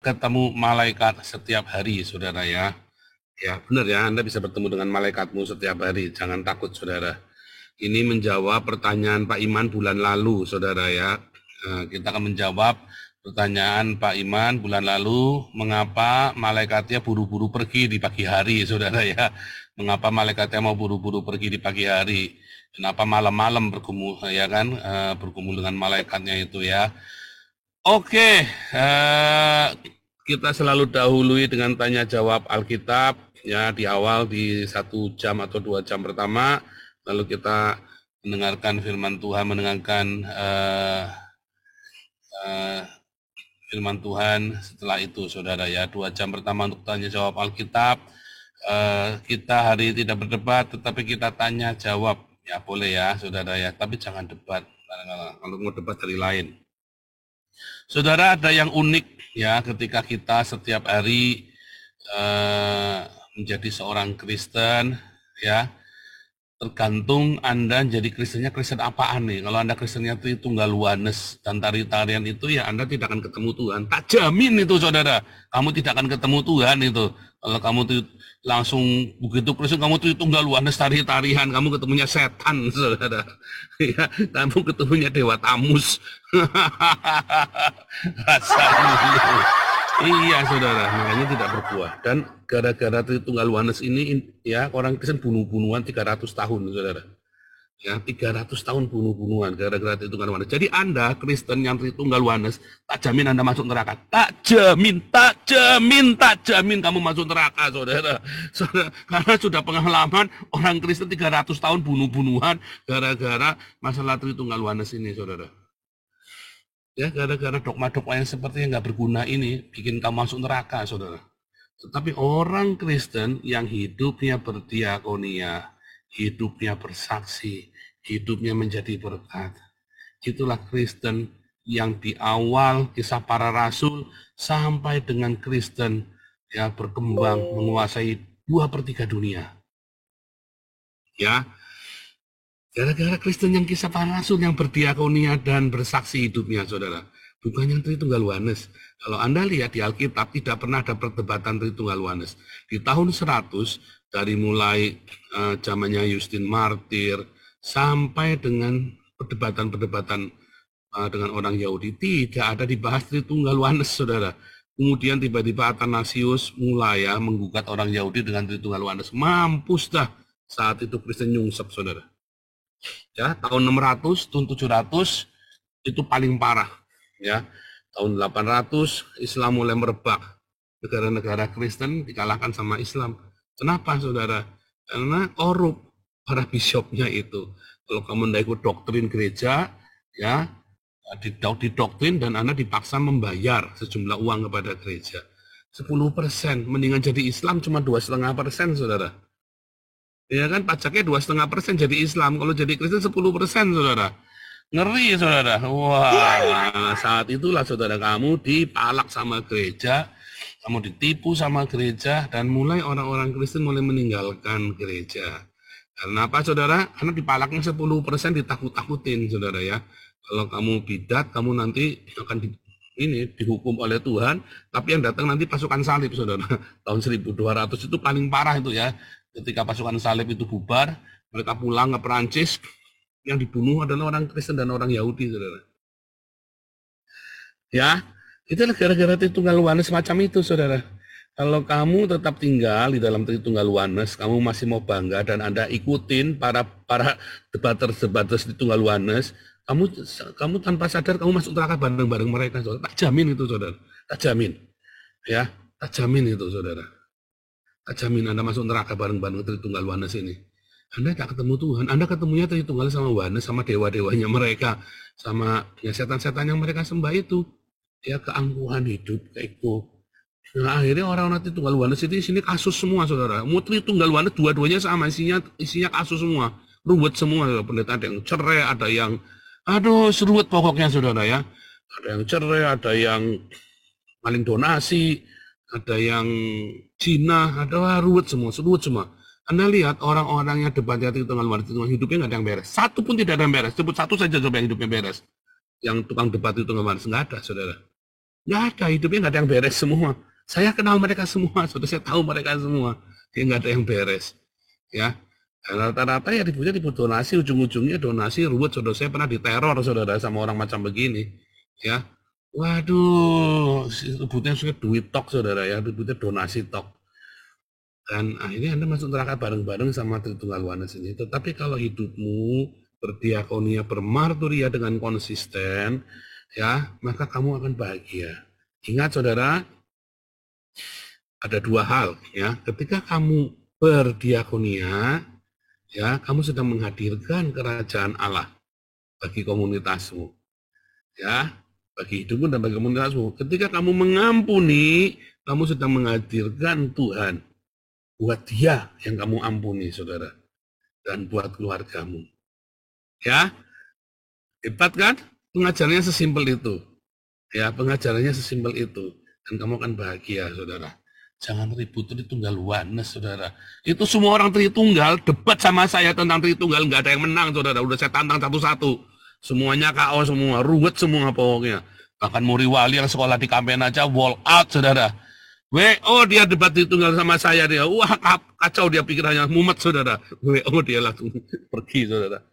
ketemu malaikat setiap hari, saudara ya. Ya, benar ya, Anda bisa bertemu dengan malaikatmu setiap hari. Jangan takut, saudara. Ini menjawab pertanyaan Pak Iman bulan lalu, saudara ya. Kita akan menjawab pertanyaan Pak Iman bulan lalu, mengapa malaikatnya buru-buru pergi di pagi hari, saudara ya. Mengapa malaikatnya mau buru-buru pergi di pagi hari? Kenapa malam-malam bergumul, ya kan, bergumul dengan malaikatnya itu ya. Oke, kita selalu dahului dengan tanya jawab Alkitab ya di awal di 1 jam atau 2 jam pertama, lalu kita mendengarkan firman Tuhan, mendengarkan firman Tuhan. Setelah itu, saudara ya, 2 jam pertama untuk tanya jawab Alkitab. Kita hari ini tidak berdebat, tetapi kita tanya jawab ya, boleh ya, saudara ya, tapi jangan debat. Kalau mau debat dari lain. Saudara, ada yang unik ya ketika kita setiap hari menjadi seorang Kristen ya. Tergantung Anda jadi Kristennya Kristen apaan nih. Kalau Anda Kristennya itu Tunggal Yohanes dan tari-tarian itu ya Anda tidak akan ketemu Tuhan. Tak jamin itu, saudara. Kamu tidak akan ketemu Tuhan itu. Kalau kamu tuh langsung begitu Kristen, kamu tuh Tunggal Yohanes tari-tarian, kamu ketemunya setan, saudara. Ya, kamu ketemunya Dewa Tamus. Rasanya. Iya, saudara, makanya tidak berbuah. Dan gara-gara Tritunggal Yohanes ini, ya, orang Kristen bunuh-bunuhan 300 tahun, saudara. Ya, 300 tahun bunuh-bunuhan gara-gara Tritunggal Yohanes. Jadi Anda, Kristen yang Tritunggal Yohanes, tak jamin Anda masuk neraka. Tak jamin, tak jamin, tak jamin kamu masuk neraka, saudara. Saudara, karena sudah pengalaman orang Kristen 300 tahun bunuh-bunuhan gara-gara masalah Tritunggal Yohanes ini, saudara. Ya, gara-gara dogma-dogma yang sepertinya nggak berguna ini bikin kamu masuk neraka, saudara. Tetapi orang Kristen yang hidupnya berdiakonia, hidupnya bersaksi, hidupnya menjadi berkat, itulah Kristen yang di awal kisah para rasul sampai dengan Kristen ya berkembang menguasai 2/3 dunia. Ya, gara-gara Kristen yang kisah para rasul yang berdiakonia dan bersaksi hidupnya, saudara. Bukan yang Tritunggal Yohanes. Kalau Anda lihat di Alkitab, tidak pernah ada perdebatan Tritunggal Yohanes. Di tahun 100, dari mulai zamannya Justin Martir, sampai dengan perdebatan-perdebatan dengan orang Yahudi, tidak ada dibahas Tritunggal Yohanes, saudara. Kemudian tiba-tiba Athanasius mulai ya menggugat orang Yahudi dengan Tritunggal Yohanes. Mampus dah saat itu Kristen nyungsep, saudara. Ya, tahun 600 tahun 700 itu paling parah ya. Tahun 800 Islam mulai merebak, negara-negara Kristen dikalahkan sama Islam. Kenapa, saudara? Karena korup para biskupnya itu. Kalau kamu tidak ikut doktrin gereja ya, didoktrin dan Anda dipaksa membayar sejumlah uang kepada gereja. 10%, mendingan jadi Islam cuma 2,5%, saudara. Ya kan, pajaknya 2,5% jadi Islam. Kalau jadi Kristen 10%, saudara. Ngeri, saudara. Wah, saat itulah, saudara, kamu dipalak sama gereja, kamu ditipu sama gereja, dan mulai orang-orang Kristen mulai meninggalkan gereja. Karena apa, saudara? Karena dipalaknya 10% ditakut-takutin, saudara ya. Kalau kamu bidat, kamu nanti akan dihukum oleh Tuhan, tapi yang datang nanti pasukan salib, saudara. Tahun 1200 itu paling parah itu ya. Ketika pasukan salib itu bubar, mereka pulang ke Perancis, yang dibunuh adalah orang Kristen dan orang Yahudi, saudara. Ya, itulah gara-gara Tritunggal Yohanes semacam itu, saudara. Kalau kamu tetap tinggal di dalam Tritunggal Yohanes, kamu masih mau bangga dan Anda ikutin para debaters Tritunggal Yohanes, kamu tanpa sadar kamu masuk neraka bareng-bareng mereka, saudara. Tak jamin itu, saudara. Tak jamin. Ya, tak jamin itu, saudara. Tak jamin Anda masuk neraka bareng-bareng Tritunggal Yohanes ini. Anda tak ketemu Tuhan, Anda ketemunya Tritunggal sama Yohanes, sama dewa-dewanya mereka, sama ya setan-setan yang mereka sembah itu. Ya, keangkuhan hidup, keiko. Nah, akhirnya orang-orang Tritunggal Yohanes itu isinya kasus semua, saudara. Mau Tritunggal Yohanes dua-duanya sama, isinya kasus semua. Ruwet semua, saudara. Pendeta ada yang cerai, ada yang, aduh, seruwet pokoknya, saudara ya. Ada yang cerai, ada yang maling donasi, ada yang Cina, ada ruwet semua, seruwet semua. Anda lihat orang-orang yang debatnya Tritunggal Yohanes, hidupnya nggak ada yang beres. Satu pun tidak ada yang beres. Sebut satu saja coba yang hidupnya beres. Yang tukang debat Tritunggal Yohanes, nggak ada, saudara. Nggak ada, hidupnya nggak ada yang beres semua. Saya kenal mereka semua, sudah saya tahu mereka semua. Dia nggak ada yang beres. Ya, dan rata-rata ya ributnya ribut donasi, ujung-ujungnya donasi ruwet. Saudara saya pernah diteror saudara sama orang macam begini. Ya, waduh, ributnya sudah duit tok saudara ya, ributnya donasi tok. Dan akhirnya Anda masuk neraka bareng-bareng sama Tritunggal Wanes ini. Tetapi kalau hidupmu berdiakonia, bermarturia dengan konsisten, ya, maka kamu akan bahagia. Ingat saudara, ada dua hal ya. Ketika kamu berdiakonia, ya, kamu sedang menghadirkan kerajaan Allah bagi komunitasmu, ya, bagi hidupmu dan bagi komunitasmu. Ketika kamu mengampuni, kamu sedang menghadirkan Tuhan buat dia yang kamu ampuni, saudara, dan buat keluargamu. Ya, hebat kan? Pengajarannya sesimpel itu. Ya, pengajarannya sesimpel itu. Dan kamu akan bahagia, saudara. Jangan ribut Tritunggal Wanes, saudara. Itu semua orang Tritunggal debat sama saya tentang Tritunggal, nggak ada yang menang, saudara. Udah saya tantang satu-satu. Semuanya KO semua, ruwet semua pokoknya. Bahkan Muri Wali yang sekolah di Kampen aja wall out, saudara. WO dia debat Tritunggal sama saya dia. Wah, kacau dia pikirannya, mumet, saudara. WO dia langsung pergi, saudara.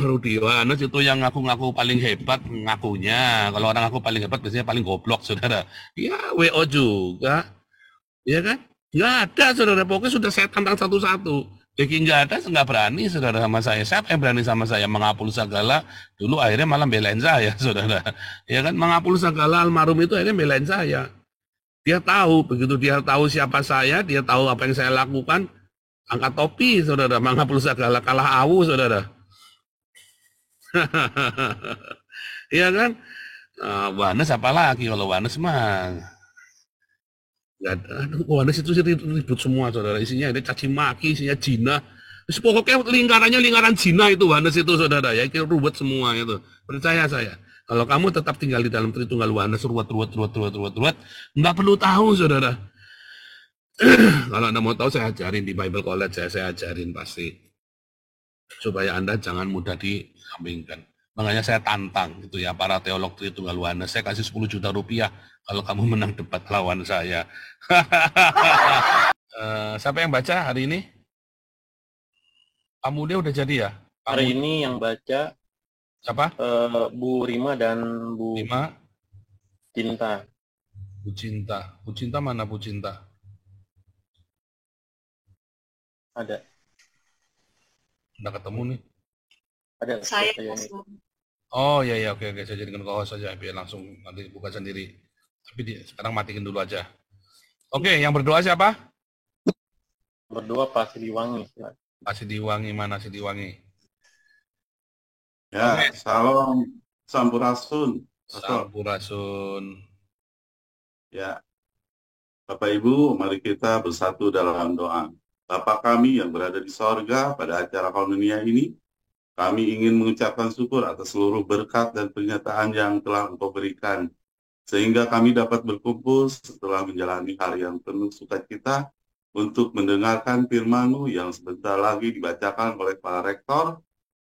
Rudi Yohanes itu yang ngaku-ngaku paling hebat ngakunya. Kalau orang ngaku paling hebat biasanya paling goblok, saudara. Ya, WO juga. Ya kan? Nggak ada, saudara. Pokoknya sudah saya tantang satu-satu. Jadi nggak ada, nggak berani, saudara, sama saya. Siapa yang berani sama saya? Mengapul segala. Dulu akhirnya malah belain saya, saudara. Ya kan? Mengapul segala almarhum itu akhirnya belain saya. Dia tahu, begitu dia tahu siapa saya, dia tahu apa yang saya lakukan, angkat topi, saudara. Mengapul segala, kalah awu, saudara. Iya kan? Wanes apa lagi kalau Wanes mah nggak ada. Aduh, Wanes itu sih ribut semua saudara. Isinya ada caci maki, isinya Cina. Terus pokoknya lingkarannya lingkaran Cina itu Wanes itu saudara ya. Itu ruwet semua itu. Percaya saya. Kalau kamu tetap tinggal di dalam Tritunggal Wanes ruwet, nggak perlu tahu saudara. Kalau Anda mau tahu saya ajarin di Bible College saya ajarin pasti. Supaya Anda jangan mudah disampingkan. Makanya saya tantang gitu ya para teolog Tritunggal Wanes. Saya kasih 10 juta rupiah kalau kamu menang debat lawan saya. Siapa yang baca hari ini? Kamu dia udah jadi ya? Hari ini yang baca siapa? Bu Rima dan Bu Rima? Cinta. Bu Cinta. Bu Cinta mana Bu Cinta? Ada. Udah ketemu nih. Ada. Saya Oh iya oke saya jadikan co-host saja biar langsung nanti buka sendiri. Tapi sekarang matiin dulu aja. Oke, yang berdoa siapa? Berdoa Pak Siliwangi. Pak Sidiwangi mana Sidiwangi? Ya, Oke. salam sampurasun. Sampurasun. Ya, Bapak Ibu, mari kita bersatu dalam doa. Bapa kami yang berada di sorga pada acara komunia ini, kami ingin mengucapkan syukur atas seluruh berkat dan pernyataan yang telah Engkau berikan, sehingga kami dapat berkumpul setelah menjalani hari yang penuh sukacita untuk mendengarkan firman-Mu yang sebentar lagi dibacakan oleh para rektor,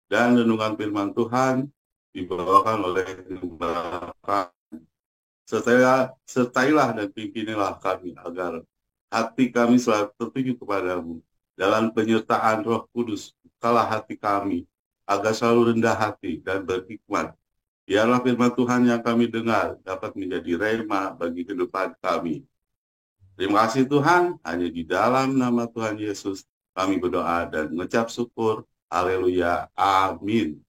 dan renungan firman Tuhan dibawakan oleh Bapak. Sertailah dan pimpinilah kami agar hati kami selalu tertuju kepadamu. Dalam penyertaan Roh Kudus, bukalah hati kami agar selalu rendah hati dan berhikmat. Biarlah firman Tuhan yang kami dengar dapat menjadi rema bagi kehidupan kami. Terima kasih Tuhan, hanya di dalam nama Tuhan Yesus kami berdoa dan mengucap syukur. Haleluya. Amin.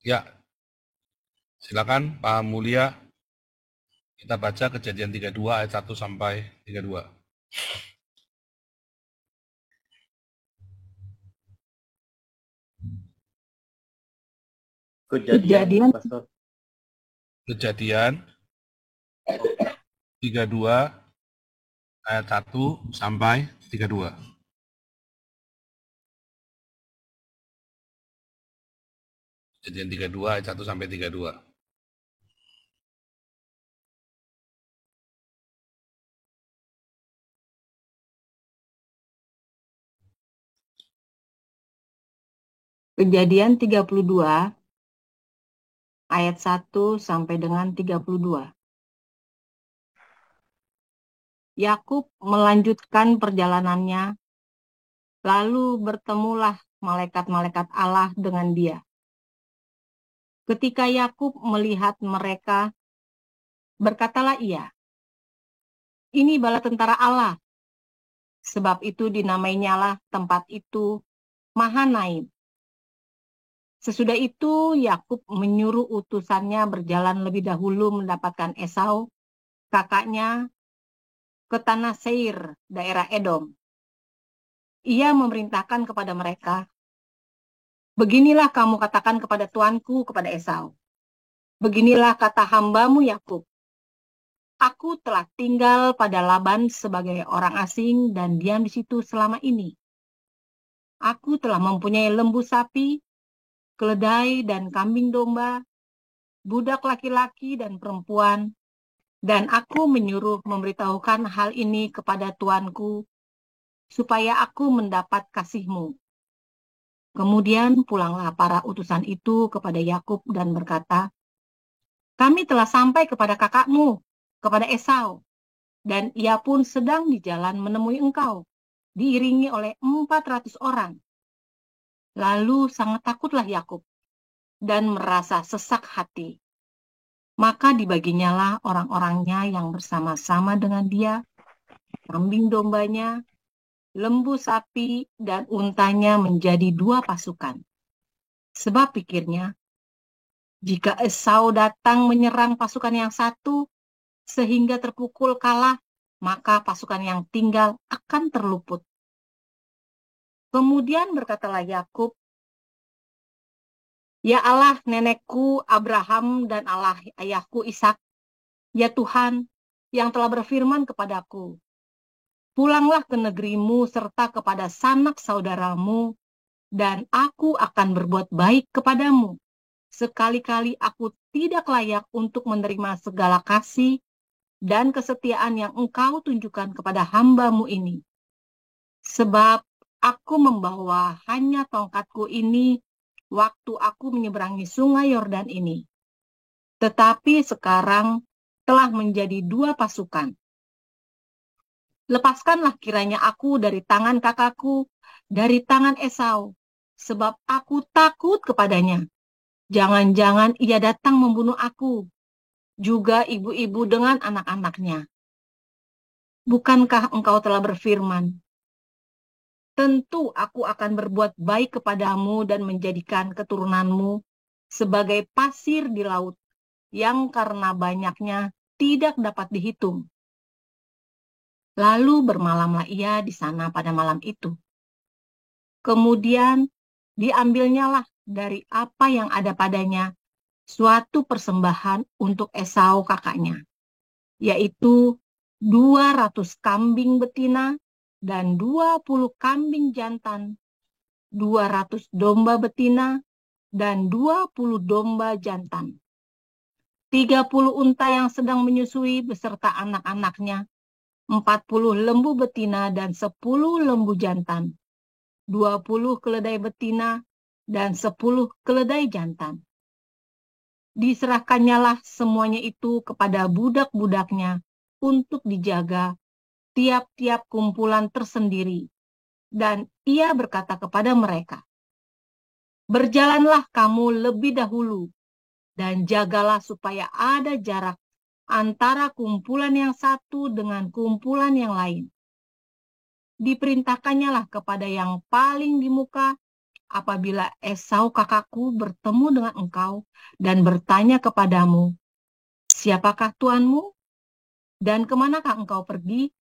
Ya, silakan Pak Mulia. Kita baca Kejadian 32 ayat 1 sampai 32. Kejadian. Pastor. Kejadian 32 ayat 1 sampai 32. Kejadian 32 ayat 1 sampai 32. Kejadian 32 ayat 1 sampai dengan 32. Yakub melanjutkan perjalanannya, lalu bertemulah malaikat-malaikat Allah dengan dia. Ketika Yakub melihat mereka, berkatalah ia, "Ini bala tentara Allah." Sebab itu dinamainya tempat itu Mahanaim. Sesudah itu Yakub menyuruh utusannya berjalan lebih dahulu mendapatkan Esau, kakaknya, ke tanah Seir, daerah Edom. Ia memerintahkan kepada mereka, "Beginilah kamu katakan kepada tuanku, kepada Esau. Beginilah kata hambamu Yakub. Aku telah tinggal pada Laban sebagai orang asing dan diam di situ selama ini. Aku telah mempunyai lembu sapi, keledai dan kambing domba, budak laki-laki dan perempuan, dan aku menyuruh memberitahukan hal ini kepada tuanku, supaya aku mendapat kasihmu." Kemudian pulanglah para utusan itu kepada Yakub dan berkata, "Kami telah sampai kepada kakakmu, kepada Esau, dan ia pun sedang di jalan menemui engkau, diiringi oleh 400 orang. Lalu sangat takutlah Yakub dan merasa sesak hati. Maka dibaginyalah orang-orangnya yang bersama-sama dengan dia, kambing dombanya, lembu sapi, dan untanya menjadi 2 pasukan. Sebab pikirnya, jika Esau datang menyerang pasukan yang satu, sehingga terpukul kalah, maka pasukan yang tinggal akan terluput. Kemudian berkatalah Yakub, "Ya Allah nenekku Abraham dan Allah ayahku Ishak, ya Tuhan yang telah berfirman kepadaku, pulanglah ke negerimu serta kepada sanak saudaramu, dan aku akan berbuat baik kepadamu. Sekali-kali aku tidak layak untuk menerima segala kasih dan kesetiaan yang engkau tunjukkan kepada hambamu ini. Sebab aku membawa hanya tongkatku ini waktu aku menyeberangi sungai Yordan ini. Tetapi sekarang telah menjadi 2 pasukan. Lepaskanlah kiranya aku dari tangan kakakku, dari tangan Esau, sebab aku takut kepadanya. Jangan-jangan ia datang membunuh aku, juga ibu-ibu dengan anak-anaknya. Bukankah engkau telah berfirman, tentu aku akan berbuat baik kepadamu dan menjadikan keturunanmu sebagai pasir di laut, yang karena banyaknya tidak dapat dihitung." Lalu bermalamlah ia di sana pada malam itu. Kemudian diambilnyalah dari apa yang ada padanya suatu persembahan untuk Esau kakaknya, yaitu 200 kambing betina dan 20 kambing jantan, 200 domba betina dan 20 domba jantan, 30 unta yang sedang menyusui beserta anak-anaknya, 40 lembu betina dan 10 lembu jantan, 20 keledai betina dan 10 keledai jantan. Diserahkannyalah semuanya itu kepada budak-budaknya untuk dijaga tiap-tiap kumpulan tersendiri. Dan ia berkata kepada mereka, "Berjalanlah kamu lebih dahulu dan jagalah supaya ada jarak antara kumpulan yang satu dengan kumpulan yang lain. Diperintahkannyalah kepada yang paling di muka, apabila Esau kakakku bertemu dengan engkau dan bertanya kepadamu, 'Siapakah tuanmu? Dan kemanakah engkau pergi?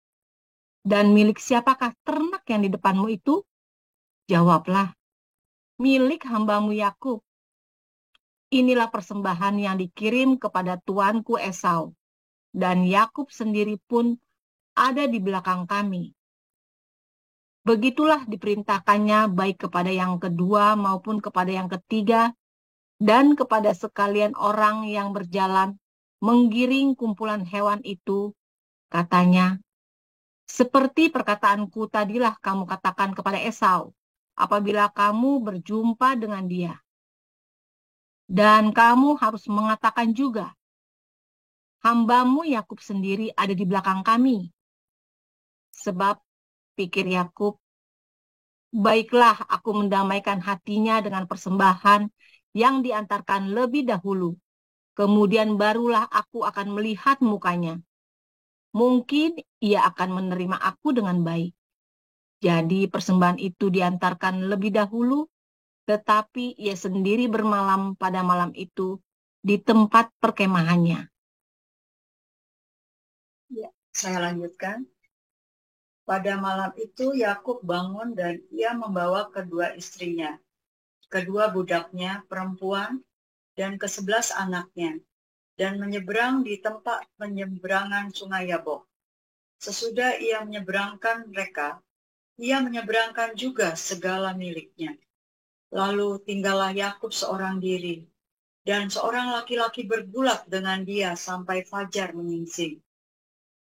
Dan milik siapakah ternak yang di depanmu itu?' Jawablah, 'Milik hambamu Yakub. Inilah persembahan yang dikirim kepada tuanku Esau, dan Yakub sendiri pun ada di belakang kami.' Begitulah diperintahkannya baik kepada yang kedua maupun kepada yang ketiga, dan kepada sekalian orang yang berjalan menggiring kumpulan hewan itu, katanya, 'Seperti perkataanku tadilah kamu katakan kepada Esau, apabila kamu berjumpa dengan dia. Dan kamu harus mengatakan juga, hambamu Yakub sendiri ada di belakang kami. Sebab, pikir Yakub, baiklah aku mendamaikan hatinya dengan persembahan yang diantarkan lebih dahulu. Kemudian barulah aku akan melihat mukanya. Mungkin ia akan menerima aku dengan baik. Jadi persembahan itu diantarkan lebih dahulu, tetapi ia sendiri bermalam pada malam itu di tempat perkemahannya. Ya, saya lanjutkan. Pada malam itu Yakub bangun dan ia membawa kedua istrinya, kedua budaknya perempuan, dan ke-11 anaknya, dan menyeberang di tempat penyeberangan sungai Yabok. Sesudah ia menyeberangkan mereka, ia menyeberangkan juga segala miliknya. Lalu tinggallah Yakub seorang diri, dan seorang laki-laki bergulat dengan dia sampai fajar menyingsing.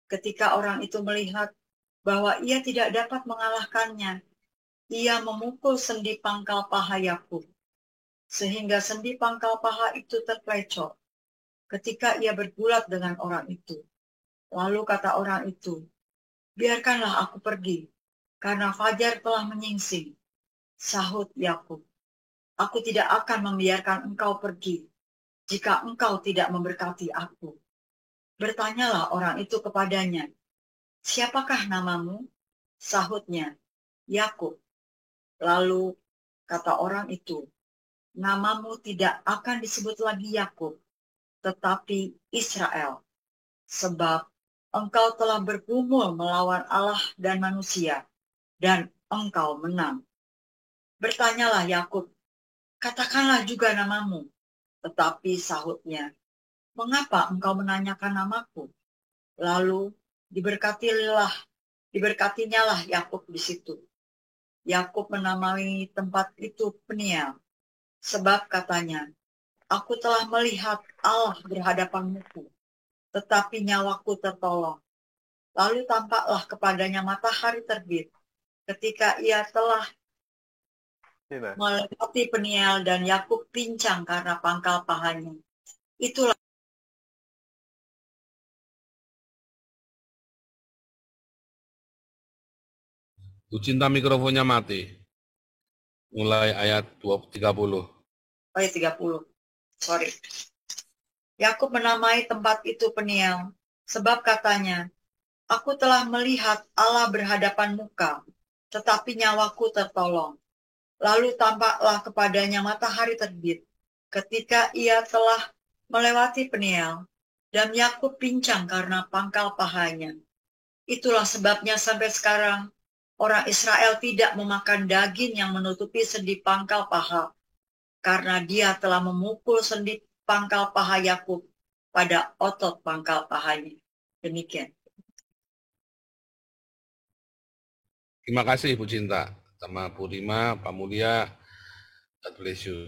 Ketika orang itu melihat bahwa ia tidak dapat mengalahkannya, ia memukul sendi pangkal paha Yakub, sehingga sendi pangkal paha itu terplecok ketika ia bergulat dengan orang itu. Lalu kata orang itu, biarkanlah aku pergi, karena fajar telah menyingsing. Sahut Yakub, aku tidak akan membiarkan engkau pergi, jika engkau tidak memberkati aku. Bertanyalah orang itu kepadanya, siapakah namamu? Sahutnya, Yakub. Lalu kata orang itu, namamu tidak akan disebut lagi Yakub, tetapi Israel, sebab engkau telah bergumul melawan Allah dan manusia, dan engkau menang. Bertanyalah Yakub, katakanlah juga namamu. Tetapi sahutnya, mengapa engkau menanyakan namaku? Lalu diberkatinyalah Yakub di situ. Yakub menamai tempat itu Peniel, sebab katanya, aku telah melihat Allah berhadapan-Muku, tetapi nyawaku tertolong. Lalu tampaklah kepadanya matahari terbit, ketika ia telah melewati Peniel, dan Yakub pincang karena pangkal pahanya. Itulah Bu Cinta mikrofonnya mati. Mulai ayat 30. ayat 30. Sorry. Yakub menamai tempat itu Peniel, sebab katanya, aku telah melihat Allah berhadapan muka, tetapi nyawaku tertolong. Lalu tampaklah kepadanya matahari terbit, ketika ia telah melewati Peniel, dan Yakub pincang karena pangkal pahanya. Itulah sebabnya sampai sekarang, orang Israel tidak memakan daging yang menutupi sendi pangkal paha, karena dia telah memukul sendi pangkal paha Yakub pada otot pangkal pahanya. Demikian. Terima kasih Bu Cinta, sama Bu Rima, Pak Mulia, God bless you,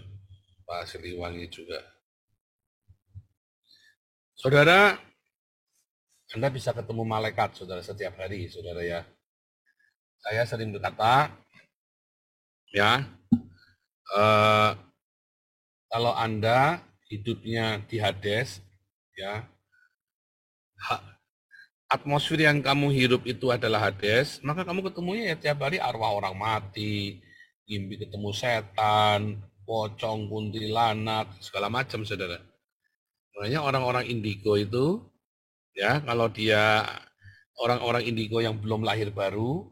Pak Siliwangi juga. Saudara, Anda bisa ketemu malaikat, saudara, setiap hari, saudara ya. Saya sering berkata, ya, kalau Anda hidupnya di Hades, ya, atmosfer yang kamu hidup itu adalah Hades, maka kamu ketemunya ya tiap hari arwah orang mati, mimpi ketemu setan, pocong, kuntilanak, segala macam, saudara. Makanya orang-orang indigo itu, ya, kalau dia orang-orang indigo yang belum lahir baru,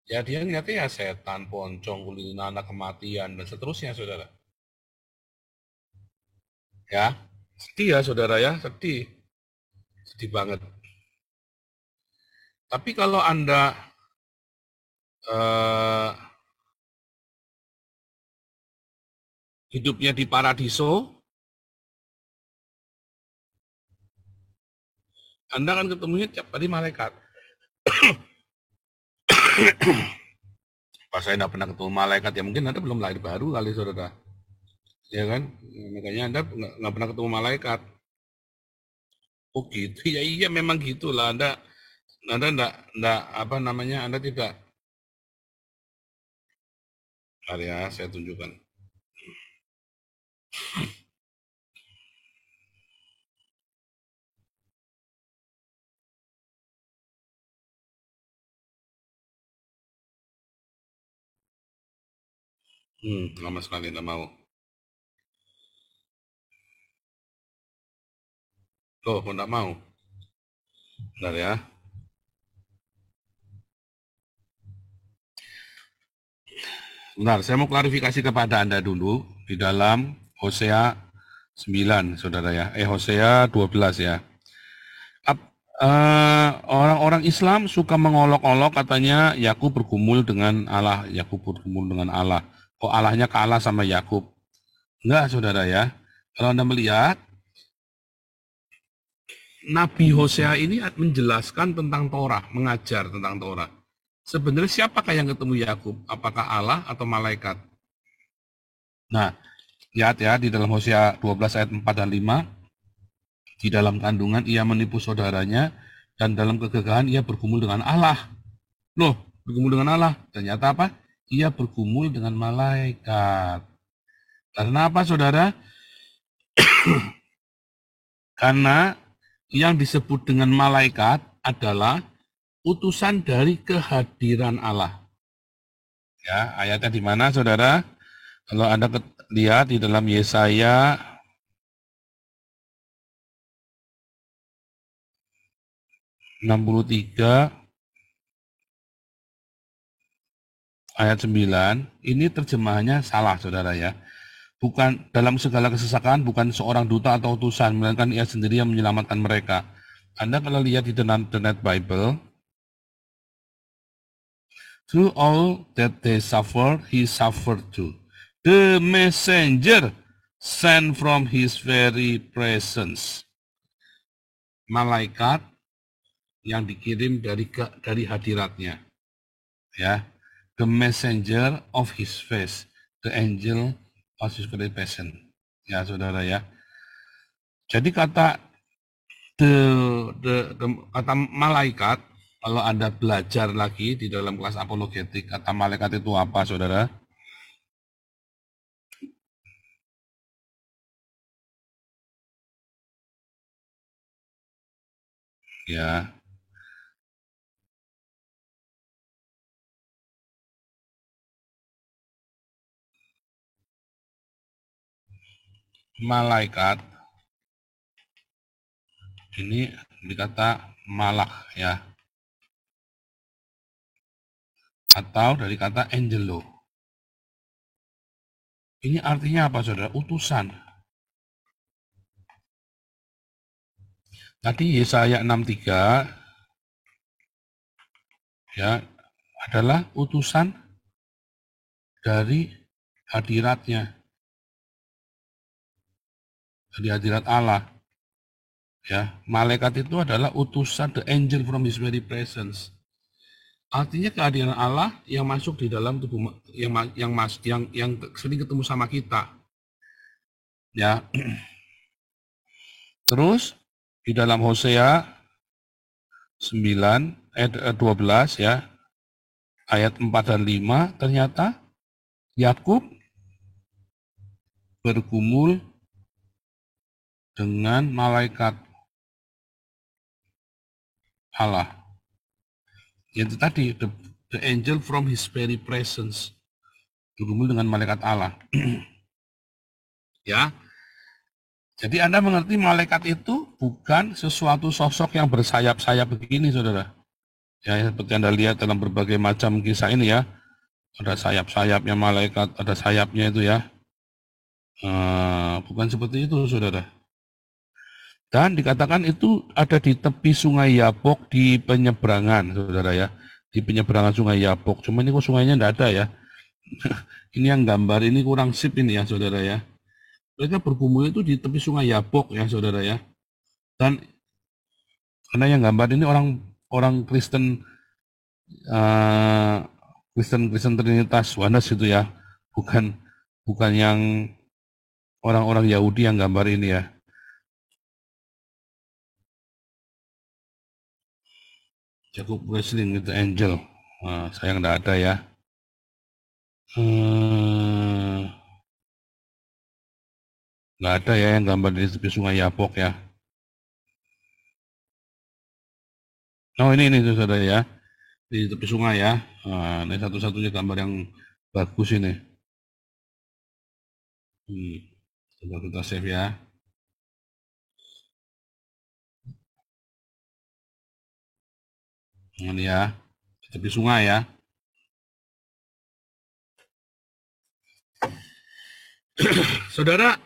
ya dia ngeliatnya ya setan, pocong, kuntilanak, kematian, dan seterusnya, saudara. Ya, sedih ya, saudara ya, sedih. Sedih banget. Tapi kalau Anda hidupnya di paradiso, Anda akan ketemunya tiap hari malaikat. Pas saya tidak pernah ketemu malaikat, ya mungkin Anda belum lahir baru kali, saudara. Ya kan? Makanya Anda nggak pernah ketemu malaikat. Oh gitu, ya iya memang gitulah. Anda tidak, apa namanya, Anda tidak Bentar ya, saya tunjukkan. Lama sekali nggak mau. Loh, kok nggak mau? Bentar ya. Bentar, saya mau klarifikasi kepada Anda dulu di dalam Hosea 9, saudara ya. Hosea 12 ya. Orang-orang Islam suka mengolok-olok katanya Yakub bergumul dengan Allah. Yakub bergumul dengan Allah. Kok Allahnya kalah sama Yakub? Enggak, saudara ya. Kalau Anda melihat, Nabi Hosea ini menjelaskan tentang Torah, mengajar tentang Torah. Sebenarnya siapakah yang ketemu Yakub? Apakah Allah atau malaikat? Nah, lihat ya di dalam Hosea 12 ayat 4 dan 5, di dalam kandungan ia menipu saudaranya, dan dalam kegagahan ia bergumul dengan Allah. Loh, bergumul dengan Allah. Ternyata apa? Ia bergumul dengan malaikat. Karena apa, saudara? Karena yang disebut dengan malaikat adalah utusan dari kehadiran Allah. Ya, ayatnya di mana, saudara? Kalau Anda lihat di dalam Yesaya 63 ayat 9, ini terjemahannya salah, saudara ya. Bukan dalam segala kesesakan, bukan seorang duta atau utusan, melainkan ia sendiri yang menyelamatkan mereka. Anda kalau lihat di dalam The Net Bible, through all that they suffered, he suffered too. The messenger sent from his very presence. Malaikat yang dikirim dari hadiratnya. Ya, the messenger of his face, the angel of his very presence. Ya, saudara ya. Jadi kata kata malaikat, kalau Anda belajar lagi di dalam kelas apologetik, kata malaikat itu apa, saudara? Ya. Malaikat ini dikata malak ya, atau dari kata angelo. Ini artinya apa, saudara? Utusan. Tadi Yesaya 63 ya adalah utusan dari hadiratnya, dari hadirat Allah. Ya, malaikat itu adalah utusan, the angel from his very presence. Artinya kehadiran Allah yang masuk di dalam tubuh, yang sering ketemu sama kita. Ya. Terus di dalam Hosea 9 ayat 12 ya, ayat 4 dan 5, ternyata Yakub bergumul dengan malaikat Allah. Itu tadi, the angel from his very presence. Bergumul dengan malaikat Allah. Ya. Jadi Anda mengerti malaikat itu bukan sesuatu sosok yang bersayap-sayap begini, saudara. Ya, seperti Anda lihat dalam berbagai macam kisah ini ya. Ada sayap-sayapnya malaikat, ada sayapnya itu ya. Bukan seperti itu, saudara. Dan dikatakan itu ada di tepi sungai Yabok di penyeberangan, saudara ya. Di penyeberangan sungai Yabok. Cuma ini kok sungainya tidak ada ya. Ini yang gambar ini kurang sip ini ya, saudara ya. Mereka bergumul itu di tepi sungai Yabok ya, saudara ya. Dan karena yang gambar ini orang Kristen, Kristen Trinitas Oneness itu ya. Bukan yang orang-orang Yahudi yang gambar ini ya. Jacob wrestling with the angel. Sayang tidak ada ya. Nggak ada ya yang gambar di tepi sungai Yapok ya. Oh ini tuh saudara ya, di tepi sungai ya. Nah, ini satu-satunya gambar yang bagus ini. Coba kita save ya. Ini ya, di tepi sungai ya. Saudara,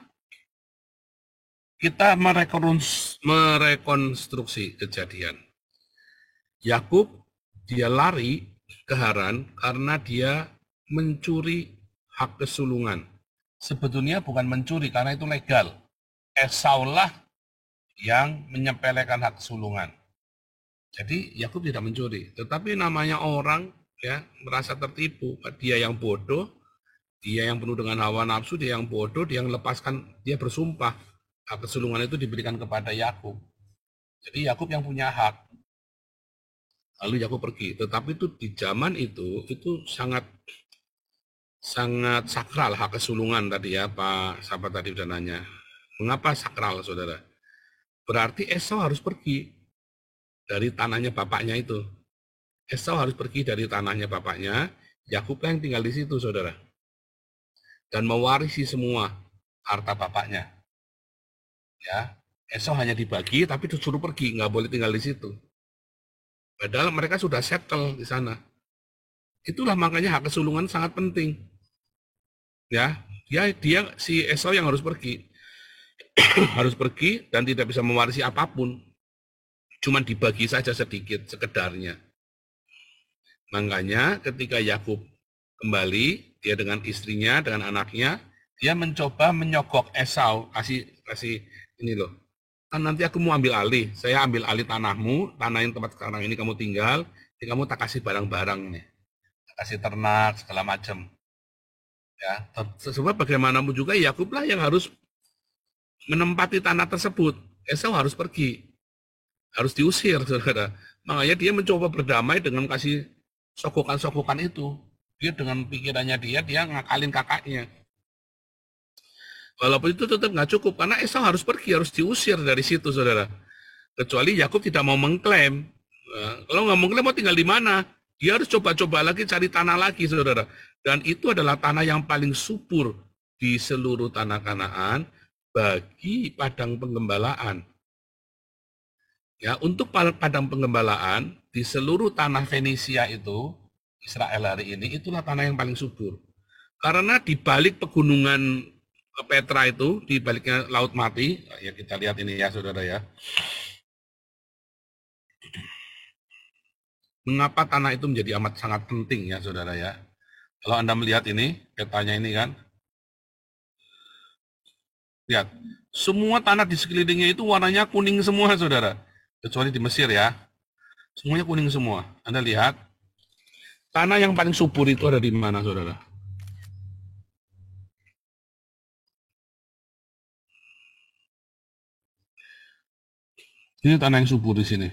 kita merekonstruksi kejadian. Yakub dia lari ke Haran karena dia mencuri hak kesulungan. Sebetulnya bukan mencuri karena itu legal. Esau lah yang menyepelekan hak kesulungan. Jadi Yakub tidak mencuri, tetapi namanya orang ya merasa tertipu. Dia yang bodoh, dia yang penuh dengan hawa nafsu, dia yang bodoh, dia yang lepaskan, dia bersumpah hak kesulungan itu diberikan kepada Yakub. Jadi Yakub yang punya hak. Lalu Yakub pergi. Tetapi itu di zaman itu sangat sakral hak kesulungan tadi ya, Pak sahabat tadi udah nanya. Mengapa sakral, saudara? Berarti Esau harus pergi dari tanahnya bapaknya itu. Esau harus pergi dari tanahnya bapaknya, Yakub yang tinggal di situ, saudara. Dan mewarisi semua harta bapaknya. Ya, Esau hanya dibagi, tapi disuruh pergi, nggak boleh tinggal di situ. Padahal mereka sudah settle di sana. Itulah makanya hak kesulungan sangat penting. Ya, dia si Esau yang harus pergi. Harus pergi dan tidak bisa mewarisi apapun. Cuman dibagi saja sedikit, sekedarnya. Makanya ketika Yakub kembali, dia dengan istrinya, dengan anaknya, dia mencoba menyogok Esau, kasih ini loh. Kan nanti aku mau ambil alih, saya ambil alih tanahmu, tanah yang tempat sekarang ini kamu tinggal, jadi kamu tak kasih barang-barang nih, tak kasih ternak segala macam. Ya, sebab bagaimanapun juga Yakub lah yang harus menempati tanah tersebut. Esau harus pergi, harus diusir, saudara. Makanya dia mencoba berdamai dengan kasih sokokan-sokokan itu. Dia dengan pikirannya dia ngakalin kakaknya. Walaupun itu tetap nggak cukup, karena Esau harus pergi, harus diusir dari situ, saudara. Kecuali Yakub tidak mau mengklaim. Nah, kalau nggak mengklaim mau tinggal di mana? Dia harus coba-coba lagi, cari tanah lagi, saudara. Dan itu adalah tanah yang paling subur di seluruh tanah Kanaan bagi padang penggembalaan. Ya, untuk padang penggembalaan di seluruh tanah Fenisia itu, Israel hari ini, itulah tanah yang paling subur. Karena di balik pegunungan Petra itu, di baliknya Laut Mati, ya kita lihat ini ya saudara ya. Mengapa tanah itu menjadi amat sangat penting ya saudara ya. Kalau Anda melihat ini, petanya ini kan, lihat, semua tanah di sekelilingnya itu warnanya kuning semua saudara. Kecuali di Mesir ya, semuanya kuning semua. Anda lihat, tanah yang paling subur itu ada di mana saudara? Ini tanah yang subur di sini.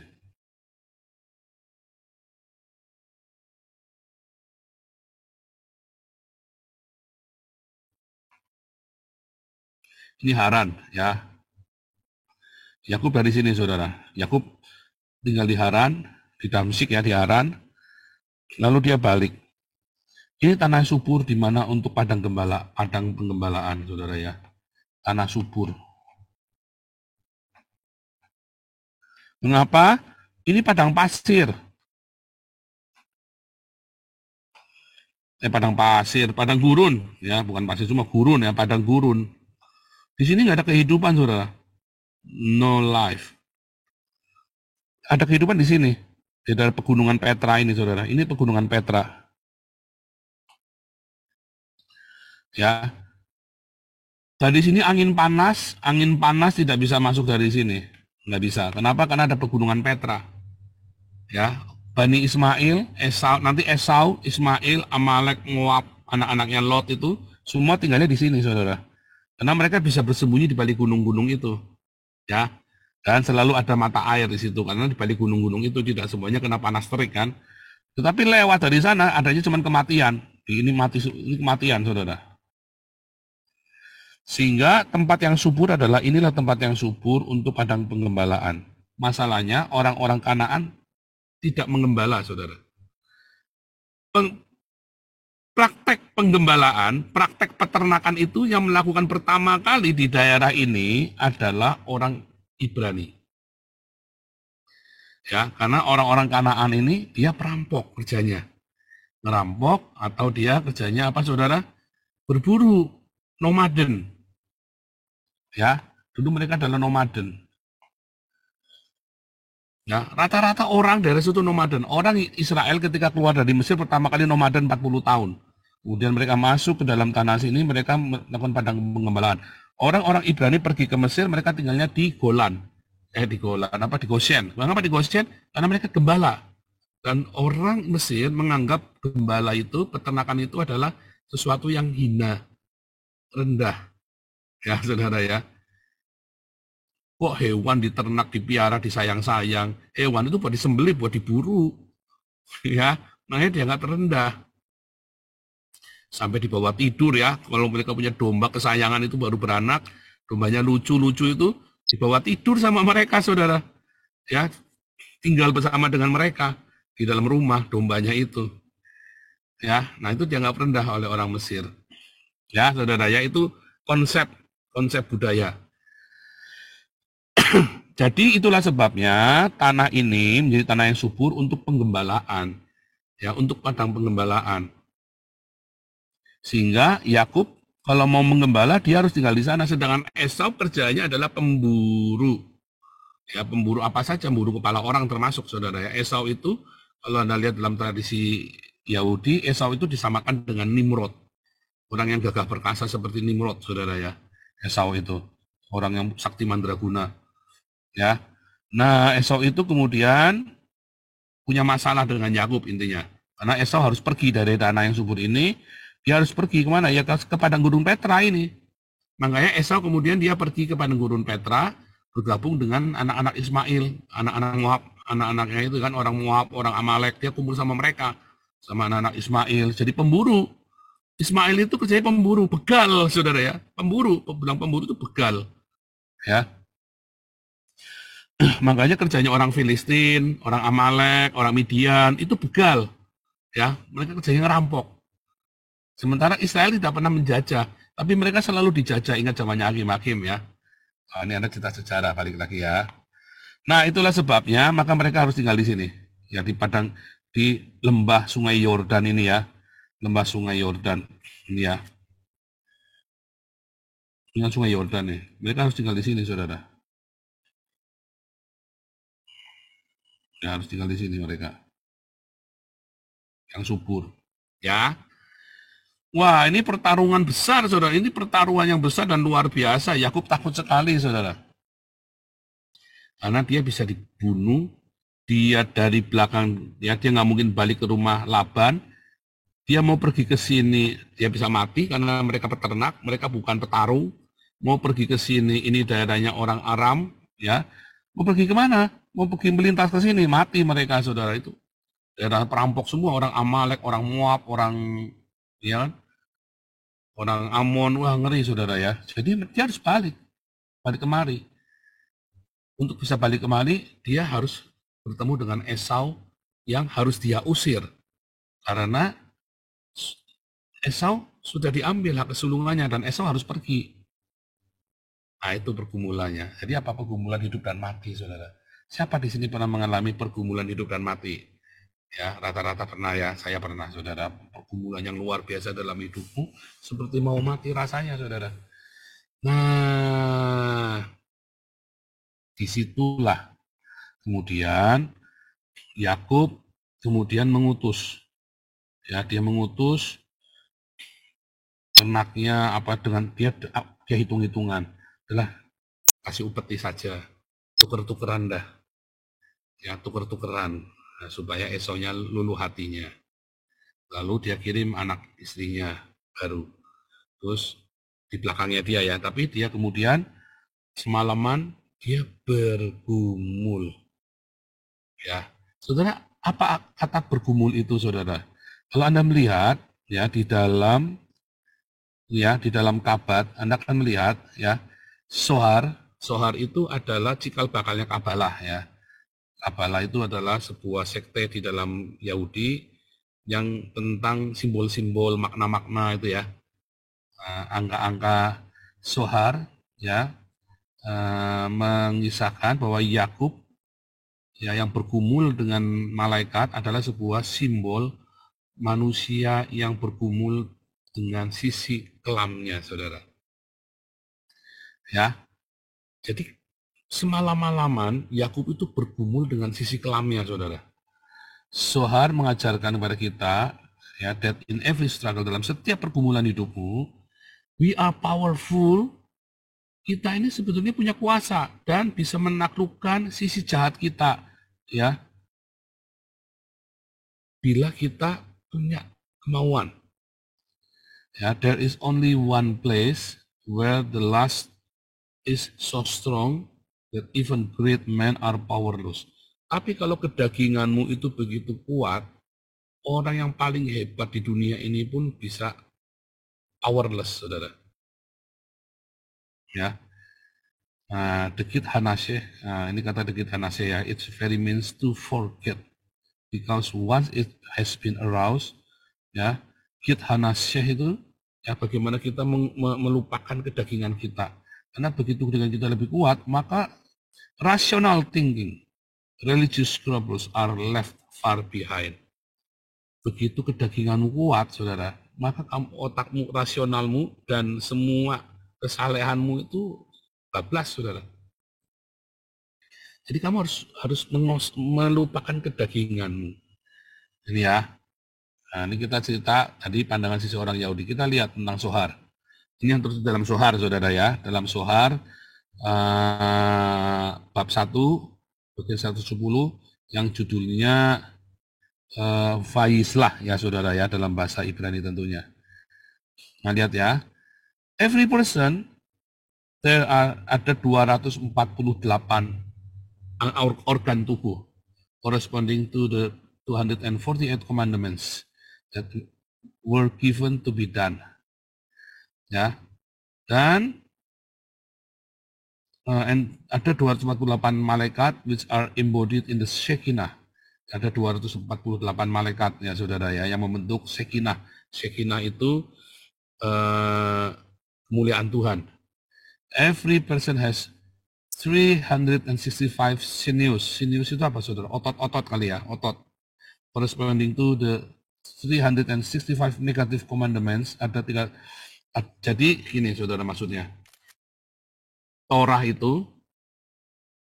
Ini Haran ya. Yakub dari sini saudara. Yakub tinggal di Haran, di Damsik ya, di Haran. Lalu dia balik. Ini tanah subur di mana untuk padang penggembalaan saudara ya. Tanah subur. Mengapa? Ini padang pasir. Padang gurun. Ya, bukan pasir cuma gurun ya, padang gurun. Di sini nggak ada kehidupan, saudara. No life. Ada kehidupan di sini. Di daerah pegunungan Petra ini, saudara. Ini pegunungan Petra. Ya. Dari sini angin panas tidak bisa masuk dari sini. Nggak bisa. Kenapa? Karena ada pegunungan Petra. Ya, Bani Ismail, Esau, Ismail, Amalek, Moab, anak-anaknya Lot itu semua tinggalnya di sini, saudara. Karena mereka bisa bersembunyi di balik gunung-gunung itu, ya. Dan selalu ada mata air di situ karena di balik gunung-gunung itu tidak semuanya kena panas terik kan. Tetapi lewat dari sana adanya cuma kematian. Ini kematian, saudara. Sehingga tempat yang subur inilah tempat yang subur untuk padang penggembalaan. Masalahnya orang-orang Kanaan tidak mengembala, saudara. Praktek penggembalaan, praktek peternakan itu yang melakukan pertama kali di daerah ini adalah orang Ibrani. Ya, karena orang-orang Kanaan ini dia perampok kerjanya. Ngerampok atau dia kerjanya apa, saudara? Berburu, nomaden. Ya, dulu mereka adalah nomaden. Ya, rata-rata orang dari situ nomaden. Orang Israel ketika keluar dari Mesir pertama kali nomaden 40 tahun. Kemudian mereka masuk ke dalam tanah sini, mereka melakukan padang penggembalaan. Orang-orang Ibrani pergi ke Mesir, mereka tinggalnya di Golan. Di Goshen. Mengapa di Goshen? Karena mereka gembala. Dan orang Mesir menganggap gembala itu, peternakan itu adalah sesuatu yang hina, rendah. Ya, saudara ya. Kok hewan diternak, dipiara, disayang-sayang. Hewan itu buat disembelih, buat diburu. Ya, makanya dia nggak terendah. Sampai dibawa tidur ya. Kalau mereka punya domba kesayangan itu baru beranak, dombanya lucu-lucu itu dibawa tidur sama mereka, saudara. Ya, tinggal bersama dengan mereka di dalam rumah dombanya itu. Ya, nah itu dianggap rendah oleh orang Mesir. Ya, saudara ya, itu konsep budaya. Jadi itulah sebabnya tanah ini menjadi tanah yang subur untuk penggembalaan. Ya, untuk padang penggembalaan. Sehingga Yakub kalau mau menggembala dia harus tinggal di sana, sedangkan Esau kerjanya adalah pemburu. Ya, pemburu apa saja, pemburu kepala orang termasuk, saudara ya. Esau itu kalau Anda lihat dalam tradisi Yahudi, Esau itu disamakan dengan Nimrod. Orang yang gagah perkasa seperti Nimrod, saudara ya. Esau itu orang yang sakti mandraguna. Ya. Nah, Esau itu kemudian punya masalah dengan Yakub intinya. Karena Esau harus pergi dari tanah yang subur ini, dia harus pergi kemana? Ya ke padang gurun Petra ini. Makanya Esau kemudian dia pergi ke padang gurun Petra, bergabung dengan anak-anak Ismail, anak-anak Moab, anak-anaknya itu kan orang Moab, orang Amalek, dia kumpul sama mereka, sama anak-anak Ismail. Jadi pemburu. Ismail itu kerjanya pemburu, begal, saudara ya. Pemburu, bilang pemburu itu begal. Ya. Makanya kerjanya orang Filistin, orang Amalek, orang Midian, itu begal. Ya, mereka kerjanya ngerampok. Sementara Israel tidak pernah menjajah, tapi mereka selalu dijajah. Ingat zamannya Hakim-Hakim ya. Nah, ini ada cerita sejarah balik lagi ya. Nah, itulah sebabnya maka mereka harus tinggal di sini. Ya, di lembah Sungai Yordan ini ya. Lembah Sungai Yordan ini ya. Ini Sungai Yordan nih. Mereka harus tinggal di sini, saudara. Ya, harus tinggal di sini mereka. Yang subur. Ya. Wah, ini pertarungan besar, saudara. Ini pertarungan yang besar dan luar biasa. Yakub takut sekali, saudara. Karena dia bisa dibunuh. Dia dari belakang, ya dia nggak mungkin balik ke rumah Laban. Dia mau pergi ke sini, dia bisa mati karena mereka peternak, mereka bukan petarung. Mau pergi ke sini, ini daerahnya orang Aram, ya. Mau pergi kemana? Mau pergi melintas ke sini, mati mereka, saudara itu. Daerah perampok semua, orang Amalek, orang Moab, orang ya, orang Amon, wah ngeri, saudara ya. Jadi dia harus balik kemari. Untuk bisa balik kemari, dia harus bertemu dengan Esau yang harus dia usir. Karena Esau sudah diambil hak kesulungannya dan Esau harus pergi. Nah, itu pergumulannya. Jadi apa pergumulan hidup dan mati, saudara? Siapa di sini pernah mengalami pergumulan hidup dan mati? Ya, rata-rata pernah ya. Saya pernah, saudara. Pergumulan yang luar biasa dalam hidupmu, seperti mau mati rasanya, saudara. Nah, disitulah kemudian Yakub kemudian mengutus. Ya, dia mengutus ternaknya apa dengan dia hitung-hitungan. Adalah kasih upeti saja, tuker-tukeran dah, ya tuker-tukeran supaya Esaunya luluh hatinya. Lalu dia kirim anak istrinya baru, terus di belakangnya dia ya, tapi dia kemudian semalaman dia bergumul, ya saudara. Apa kata bergumul itu, saudara? Kalau Anda melihat ya di dalam Kabat Anda akan melihat ya Sohar itu adalah cikal bakalnya Kabalah ya. Kabalah itu adalah sebuah sekte di dalam Yahudi yang tentang simbol-simbol makna-makna itu ya. Angka-angka Sohar ya mengisahkan bahwa Yakub ya yang bergumul dengan malaikat adalah sebuah simbol manusia yang bergumul dengan sisi kelamnya, saudara. Ya, jadi semalam-malaman Yakub itu bergumul dengan sisi kelamnya, saudara. Sohar mengajarkan kepada kita ya that in every struggle, dalam setiap pergumulan hidupmu, we are powerful. Kita ini sebetulnya punya kuasa dan bisa menaklukkan sisi jahat kita, ya. Bila kita punya kemauan. Ya, there is only one place where the lust is so strong that even great men are powerless. Tapi kalau kedaginganmu itu begitu kuat, orang yang paling hebat di dunia ini pun bisa powerless, saudara. Ya, the Git Hanashe, ini kata the Git Hanashe ya, it's very means to forget, because once it has been aroused, ya, Git Hanashe itu ya bagaimana kita melupakan kedagingan kita, karena begitu kedagingan kita lebih kuat, maka rational thinking, religious scruples are left far behind. Begitu kedaginganmu kuat, saudara, maka otakmu, rasionalmu, dan semua kesalehanmu itu bablas, saudara. Jadi kamu harus melupakan kedaginganmu. Ini ya. Nah, ini kita cerita tadi pandangan sisi orang Yahudi. Kita lihat tentang Sohar. Ini yang terus dalam Sohar, saudara ya. Dalam Sohar bab 1 bagian 170 yang judulnya Vaislah ya, saudara ya, dalam bahasa Ibrani tentunya. Nah, lihat ya. Every person, ada 248 organ tubuh corresponding to the 248 commandments that were given to be done. Ya. Dan ada 248 malaikat which are embodied in the Shekinah. Ada 248 malaikat ya, saudara ya, yang membentuk Shekinah. Shekinah itu kemuliaan Tuhan. Every person has 365 sinews. Sinews itu apa, saudara? Otot-otot kali ya, otot. Corresponding to the 365 negative commandments. Jadi gini, saudara, maksudnya. Torah itu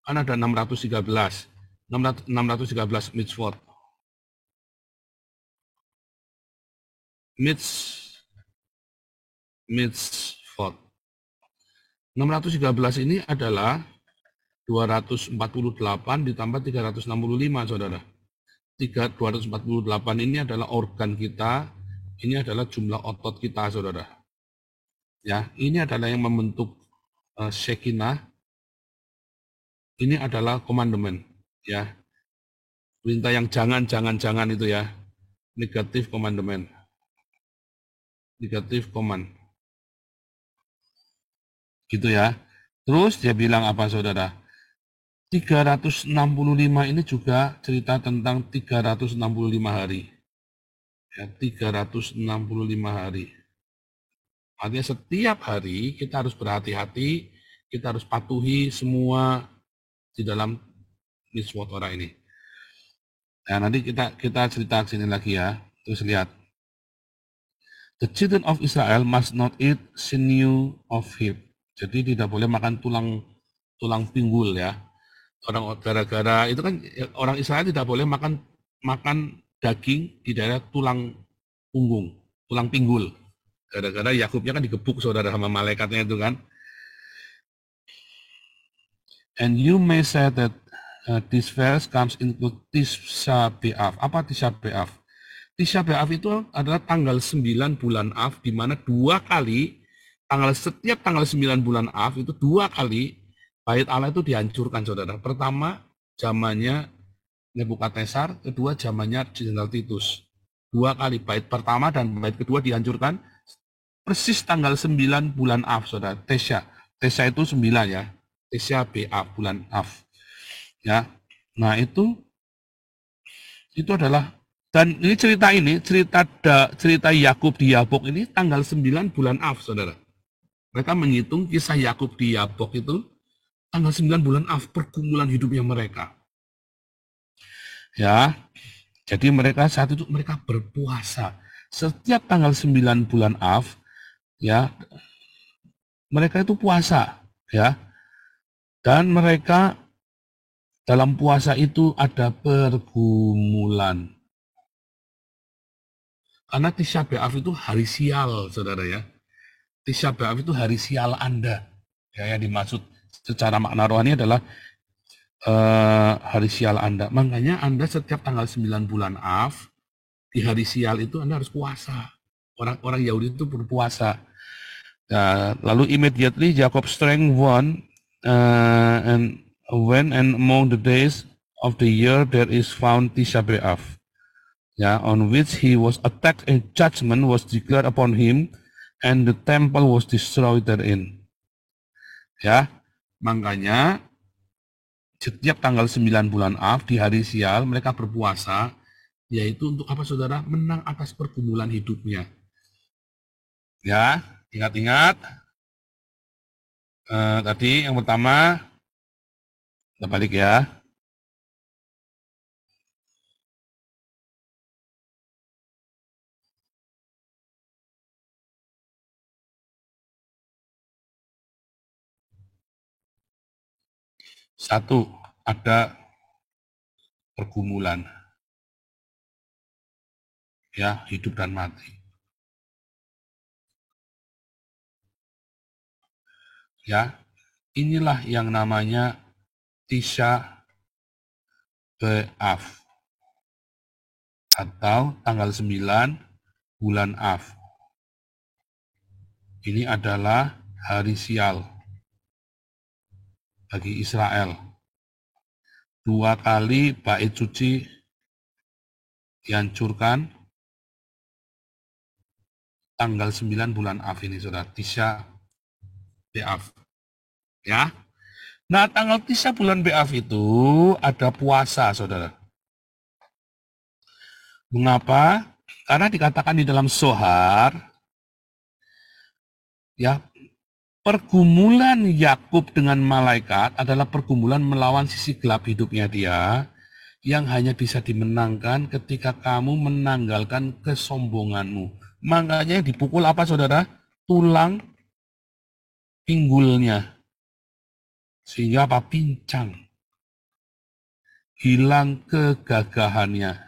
kan ada 613 mitzvot. Mitzvot. 613 ini adalah 248 ditambah 365, saudara. 248 ini adalah organ kita, ini adalah jumlah otot kita, saudara. Ya, ini adalah yang membentuk Shekinah. Ini adalah komandemen, ya. Perintah yang jangan itu ya. Negatif komandemen. Negatif command. Gitu ya. Terus dia bilang apa, saudara? 365 ini juga cerita tentang 365 hari. Ya, 365 hari. Artinya setiap hari kita harus berhati-hati, kita harus patuhi semua di dalam mitzvot Torah ini. Nah, nanti kita cerita ke sini lagi ya. Terus lihat. The children of Israel must not eat sinew of hip. Jadi tidak boleh makan tulang pinggul ya. Gara-gara itu kan orang Israel tidak boleh makan daging di daerah tulang punggung, tulang pinggul. Gara-gara Yakubnya kan digebuk, saudara, sama malaikatnya itu kan. And you may say that this verse comes into Tisha B'Av. Apa Tisha B'Av? Tisha B'Av itu adalah tanggal 9 bulan Av, di mana setiap tanggal 9 bulan Av itu 2 kali Bait Allah itu dihancurkan, saudara. Pertama zamannya Nebukadnezar, kedua zamannya Jenderal Titus. 2 2 kali. Bait pertama dan bait kedua dihancurkan persis tanggal 9 bulan Av, saudara. Tesya itu 9 ya. Tesya BA bulan Av. Ya. Nah, itu adalah, dan ini cerita Yakub di Yabok ini tanggal 9 bulan Av, saudara. Mereka menghitung kisah Yakub di Yabok itu tanggal 9 bulan Av, pergumulan hidupnya mereka. Ya. Jadi mereka saat itu mereka berpuasa. Setiap tanggal 9 bulan Av, ya, mereka itu puasa, ya. Dan mereka dalam puasa itu ada pergumulan. Karena Tisha B'Av itu hari sial, saudara ya. Tisha B'Av itu hari sial Anda. Ya, yang dimaksud secara makna rohani adalah hari sial Anda. Makanya Anda setiap tanggal 9 bulan Av, di hari sial itu Anda harus puasa. Orang-orang Yahudi itu berpuasa. Lalu immediately Jacob strength one and when and among the days of the year there is found Tisha B'Av, on which he was attacked and judgment was declared upon him and the temple was destroyed therein. Ya, makanya setiap tanggal 9 bulan Av di hari sial mereka berpuasa, yaitu untuk apa, saudara? Menang atas pergumulan hidupnya. Ya, ingat-ingat. Tadi yang pertama, kita balik ya. Satu, ada pergumulan. Ya, hidup dan mati. Ya, inilah yang namanya Tisha B'Av atau tanggal 9 bulan Av. Ini adalah hari sial bagi Israel. 2 kali bait suci dihancurkan tanggal 9 bulan Av ini, saudara. Tisha B'Av. Ya. Nah, tanggal Tisha bulan B'Av itu ada puasa, saudara. Mengapa? Karena dikatakan di dalam Zohar, ya, pergumulan Yakub dengan malaikat adalah pergumulan melawan sisi gelap hidupnya dia, yang hanya bisa dimenangkan ketika kamu menanggalkan kesombonganmu. Makanya dipukul apa, saudara? Tulang pinggulnya. Sehingga apa? Pincang. Hilang kegagahannya.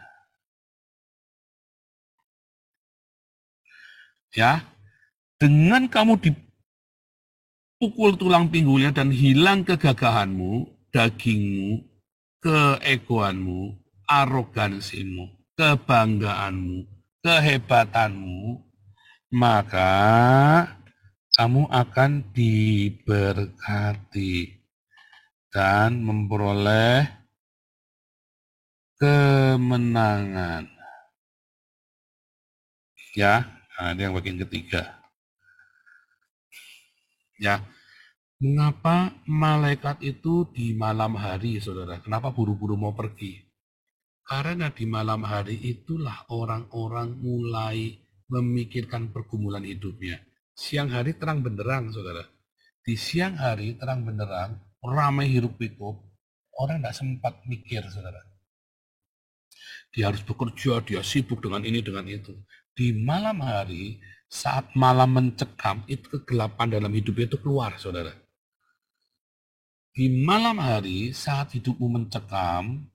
Ya, dengan kamu dipukul tulang pinggulnya dan hilang kegagahanmu, dagingmu, keegoanmu, arogansimu, kebanggaanmu, kehebatanmu, maka kamu akan diberkati dan memperoleh kemenangan. Ya, nah, ini yang bagian ketiga. Ya, mengapa malaikat itu di malam hari, saudara? Kenapa buru-buru mau pergi? Karena di malam hari itulah orang-orang mulai memikirkan pergumulan hidupnya. Siang hari terang benderang, saudara. Di siang hari terang benderang, ramai hiruk pikuk, orang tidak sempat mikir, saudara. Dia harus bekerja, dia sibuk dengan ini, dengan itu. Di malam hari, saat malam mencekam, itu kegelapan dalam hidupnya itu keluar, saudara. Di malam hari, saat hidupmu mencekam,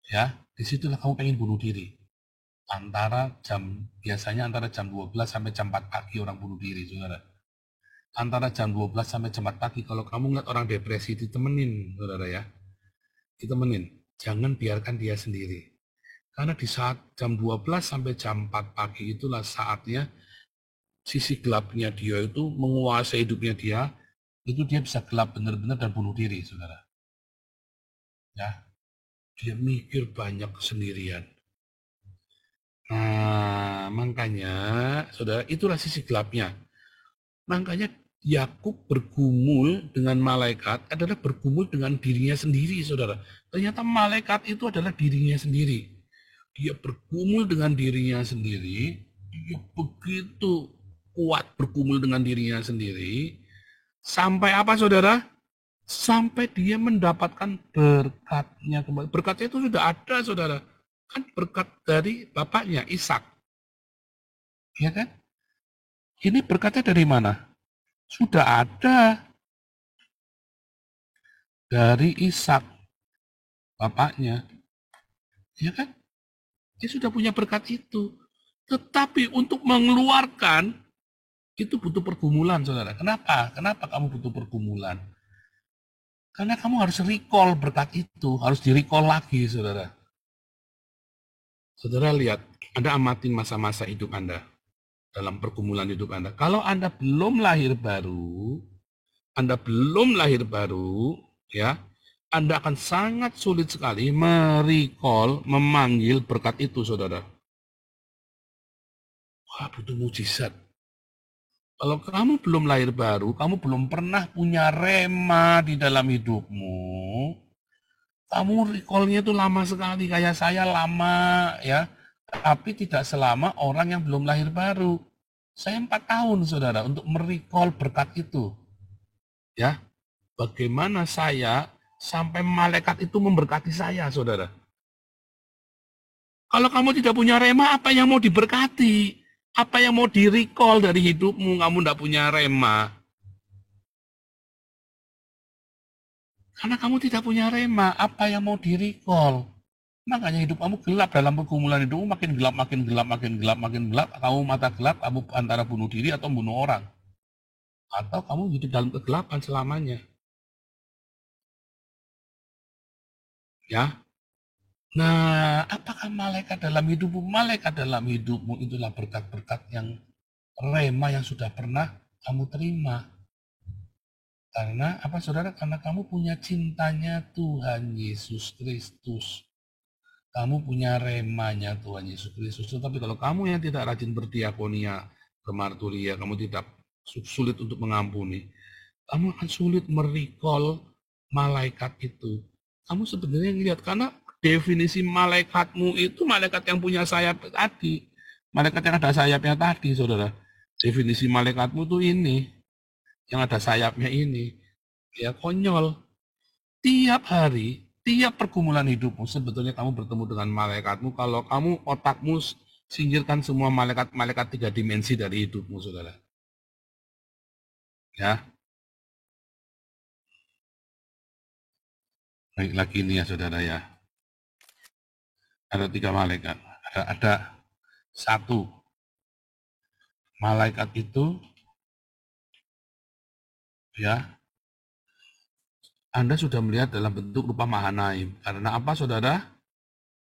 ya, disitulah kamu pengen bunuh diri. Biasanya antara jam 12 sampai jam 4 pagi orang bunuh diri, saudara. Antara jam 12 sampai jam 4 pagi, kalau kamu ngeliat orang depresi, ditemenin, saudara ya. Ditemenin, jangan biarkan dia sendiri. Karena di saat jam 12 sampai jam 4 pagi itulah saatnya sisi gelapnya dia itu menguasai hidupnya dia, itu dia bisa gelap benar-benar dan bunuh diri, saudara. Ya, dia mikir banyak sendirian. Nah, makanya, saudara, itulah sisi gelapnya. Makanya Yakub bergumul dengan malaikat adalah bergumul dengan dirinya sendiri, saudara. Ternyata malaikat itu adalah dirinya sendiri. Dia bergumul dengan dirinya sendiri, dia begitu kuat bergumul dengan dirinya sendiri, sampai apa, saudara? Sampai dia mendapatkan berkatnya kembali. Berkatnya itu sudah ada, saudara. Kan berkat dari bapaknya, Ishak. Ya kan? Ini berkatnya dari mana? Sudah ada dari Ishak, bapaknya. Ya kan? Dia sudah punya berkat itu. Tetapi untuk mengeluarkan, itu butuh pergumulan, saudara. Kenapa? Kenapa kamu butuh pergumulan? Karena kamu harus recall berkat itu. Harus di-recall lagi, saudara. Saudara lihat, Anda amatin masa-masa hidup Anda. Dalam pergumulan hidup Anda. Kalau Anda belum lahir baru, ya, Anda akan sangat sulit sekali merecall, memanggil berkat itu, saudara. Wah, butuh mujizat. Kalau kamu belum lahir baru, kamu belum pernah punya rema di dalam hidupmu, kamu recall-nya itu lama sekali, kayak saya lama, ya. Tapi tidak selama orang yang belum lahir baru. Saya 4 tahun, saudara, untuk merecall berkat itu. Ya, bagaimana saya sampai malaikat itu memberkati saya, saudara. Kalau kamu tidak punya rema, apa yang mau diberkati? Apa yang mau di-recall dari hidupmu? Kamu tidak punya rema. Karena kamu tidak punya rema, apa yang mau di-recall? Makanya hidup kamu gelap, dalam pergumulan hidupmu makin gelap, makin gelap, makin gelap, makin gelap. Kamu mata gelap, kamu antara bunuh diri atau bunuh orang. Atau kamu hidup dalam kegelapan selamanya. Ya. Nah, apakah malaikat dalam hidupmu? Malaikat dalam hidupmu itulah berkat-berkat yang rema yang sudah pernah kamu terima. Karena apa, saudara? Karena kamu punya cintanya Tuhan Yesus Kristus. Kamu punya remanya Tuhan Yesus Kristus. Tapi kalau kamu yang tidak rajin berdiakonia, bermarturia, kamu tidak sulit untuk mengampuni, kamu akan sulit merecall malaikat itu. Kamu sebenarnya ngelihat, karena definisi malaikatmu itu malaikat yang punya sayap tadi. Malaikat yang ada sayapnya tadi, saudara. Definisi malaikatmu tuh ini, yang ada sayapnya ini. Ya konyol. Tiap hari, tiap pergumulan hidupmu, sebetulnya kamu bertemu dengan malaikatmu kalau kamu otakmu singkirkan semua malaikat-malaikat 3 dimensi dari hidupmu, saudara. Ya. Baik lagi ini ya, saudara ya. Ada 3 malaikat. Ada 1 malaikat itu, ya, Anda sudah melihat dalam bentuk rupa Mahanaim. Karena apa, saudara?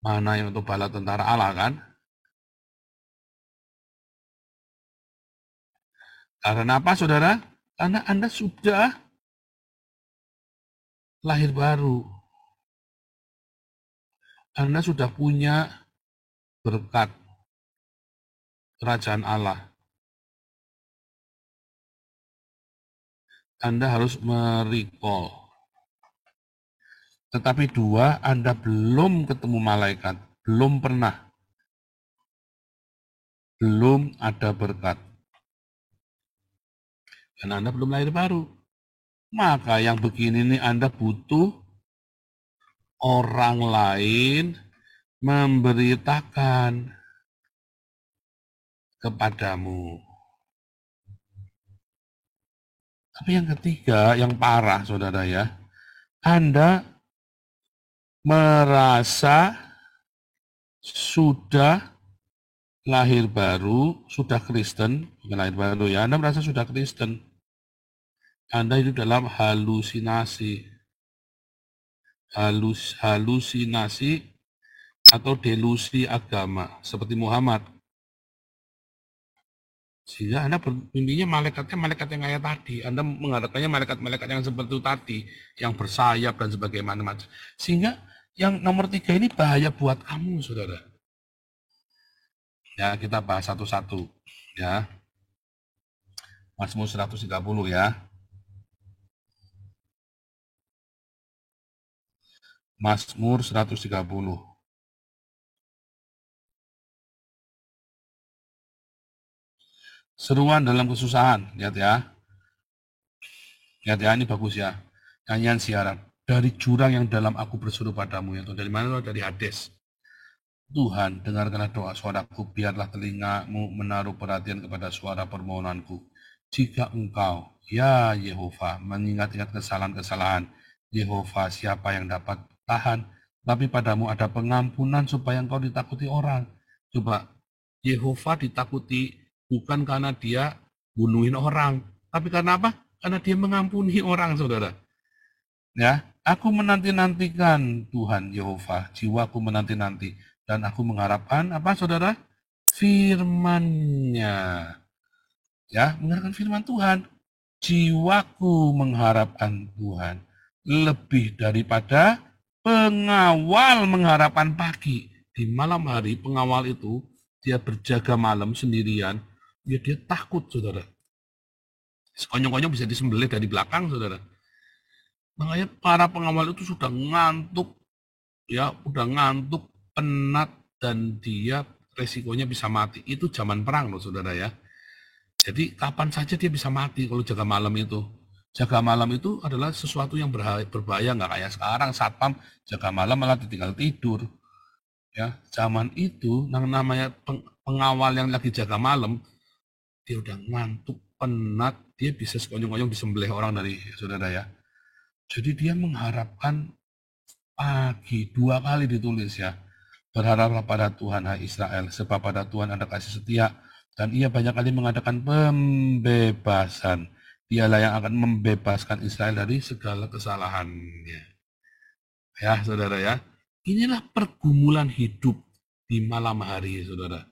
Mahanaim itu bala tentara Allah, kan? Karena apa, saudara? Karena Anda sudah lahir baru. Anda sudah punya berkat kerajaan Allah. Anda harus merecall. Tetapi 2, Anda belum ketemu malaikat, belum pernah. Belum ada berkat. Dan Anda belum lahir baru. Maka yang begini nih Anda butuh orang lain memberitakan kepadamu. Tapi yang ketiga, yang parah, saudara ya, Anda merasa sudah lahir baru, sudah Kristen, bukan lahir baru ya, Anda merasa sudah Kristen. Anda hidup dalam halusinasi. Halusinasi atau delusi agama, seperti Muhammad. Sehingga Anda bermimpinya malaikatnya malaikat yang kayak tadi. Anda mengharapkannya malaikat-malaikat yang seperti itu tadi, yang bersayap dan sebagainya. Sehingga yang nomor 3 ini bahaya buat kamu, saudara. Ya, kita bahas satu-satu. Ya, Mazmur 130 ya. Mazmur 130. Seruan dalam kesusahan, lihat ya. Lihat ya, ini bagus ya. Nyanyian siaran. Dari jurang yang dalam aku berseru padamu. Itu dari mana? Dari Hades. Tuhan, dengarkanlah doa suaraku, biarlah telingamu menaruh perhatian kepada suara permohonanku. Jika engkau, ya Yehova, mengingat-ingat kesalahan-kesalahan, Yehova, siapa yang dapat tahan? Tapi padamu ada pengampunan supaya engkau ditakuti orang. Coba, Yehova ditakuti bukan karena dia bunuhin orang, tapi karena apa? Karena dia mengampuni orang, saudara. Ya, aku menanti-nantikan Tuhan Yehova, jiwaku menanti-nanti, dan aku mengharapkan apa, saudara? Firman-Nya. Ya, mengharapkan firman Tuhan. Jiwaku mengharapkan Tuhan lebih daripada pengawal mengharapkan pagi. Di malam hari pengawal itu dia berjaga malam sendirian, ya dia takut, saudara. Sekonyong-konyong bisa disembelih dari belakang, saudara. Makanya para pengawal itu sudah ngantuk, ya, udah ngantuk, penat, dan dia resikonya bisa mati. Itu zaman perang loh, saudara ya. Jadi kapan saja dia bisa mati kalau jaga malam itu. Jaga malam itu adalah sesuatu yang berbahaya, nggak kayak sekarang satpam jaga malam malah ditinggal tidur. Ya, zaman itu namanya pengawal yang lagi jaga malam, dia udah ngantuk, penat, dia bisa sekonyong-konyong disembelih orang dari saudara ya. Jadi dia mengharapkan pagi, 2 kali ditulis ya. Berharaplah pada Tuhan, hai Israel, sebab pada Tuhan ada kasih setia, dan ia banyak kali mengadakan pembebasan. Dialah yang akan membebaskan Israel dari segala kesalahannya. Ya, saudara ya. Inilah pergumulan hidup di malam hari, saudara.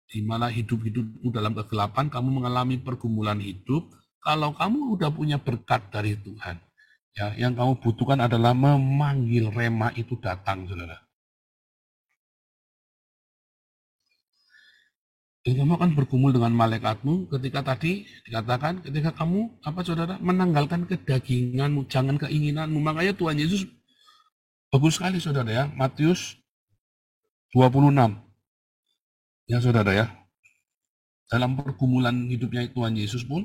Di mana hidup-hidupmu dalam kegelapan, kamu mengalami pergumulan hidup. Kalau kamu udah punya berkat dari Tuhan, ya, yang kamu butuhkan adalah memanggil rema itu datang, saudara. Dan kamu akan bergumul dengan malaikatmu ketika tadi dikatakan, ketika kamu, apa saudara, menanggalkan kedaginganmu, jangan keinginanmu. Makanya Tuhan Yesus, bagus sekali saudara ya, Matius 26. Ya saudara ya, dalam pergumulan hidupnya Tuhan Yesus pun,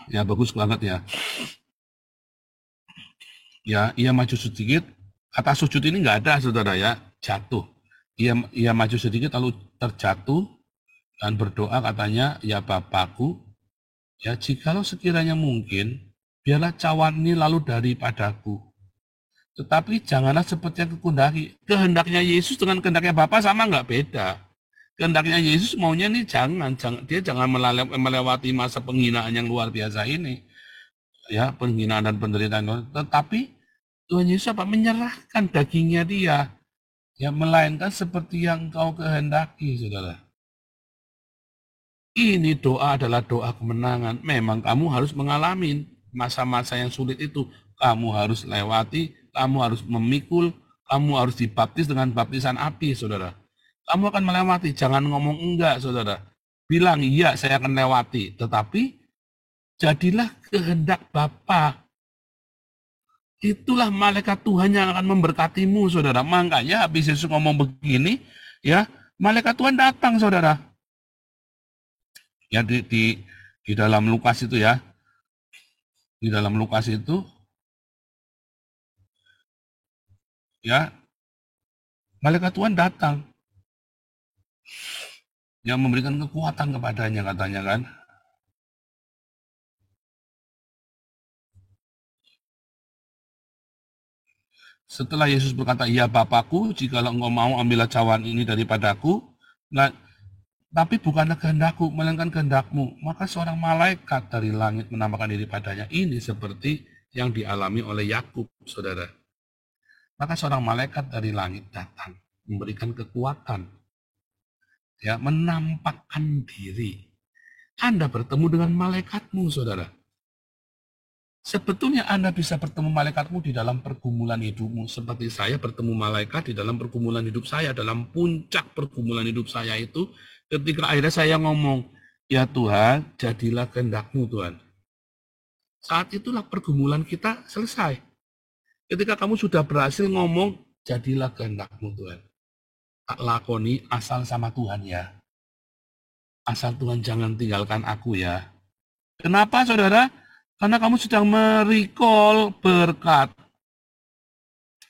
ya bagus banget ya. Ya, ia maju sedikit, kata sujud ini nggak ada saudara ya, jatuh. Ia maju sedikit lalu terjatuh dan berdoa katanya, ya Bapakku, ya jikalau sekiranya mungkin, biarlah cawan ini lalu daripadaku. Tetapi janganlah seperti yang kukendaki. Kehendaknya Yesus dengan kehendaknya Bapa sama nggak beda. Kehendaknya Yesus maunya nih dia jangan melewati masa penghinaan yang luar biasa ini. Ya, penghinaan dan penderitaan. Tetapi Tuhan Yesus apa? Menyerahkan dagingnya dia. Ya, melainkan seperti yang kau kehendaki, saudara. Ini doa adalah doa kemenangan. Memang kamu harus mengalami masa-masa yang sulit itu. Kamu harus lewati, kamu harus memikul, kamu harus dibaptis dengan baptisan api, saudara. Kamu akan melewati, jangan ngomong enggak, saudara. Bilang, iya saya akan lewati. Tetapi, jadilah kehendak Bapa. Itulah malaikat Tuhan yang akan memberkatimu, saudara. Makanya habis Yesus ngomong begini, ya, malaikat Tuhan datang, saudara. Ya, di dalam Lukas itu ya. Di dalam Lukas itu, ya, malaikat Tuhan datang. Yang memberikan kekuatan kepadanya, katanya kan. Setelah Yesus berkata, ya Bapakku, jikalau engkau mau ambillah cawan ini daripadaku, nah, tapi bukanlah kehendakku, melainkan kehendakmu. Maka seorang malaikat dari langit menambahkan diri padanya. Ini seperti yang dialami oleh Yakub, saudara. Maka seorang malaikat dari langit datang, memberikan kekuatan, ya, menampakkan diri. Anda bertemu dengan malaikatmu, saudara. Sebetulnya Anda bisa bertemu malaikatmu di dalam pergumulan hidupmu, seperti saya bertemu malaikat di dalam pergumulan hidup saya, dalam puncak pergumulan hidup saya itu, ketika akhirnya saya ngomong, ya Tuhan, jadilah kehendak-Mu Tuhan. Saat itulah pergumulan kita selesai. Ketika kamu sudah berhasil ngomong, jadilah kehendak-Mu Tuhan. Tak lakoni asal sama Tuhan ya. Asal Tuhan jangan tinggalkan aku ya. Kenapa saudara? Karena kamu sedang merecall berkat.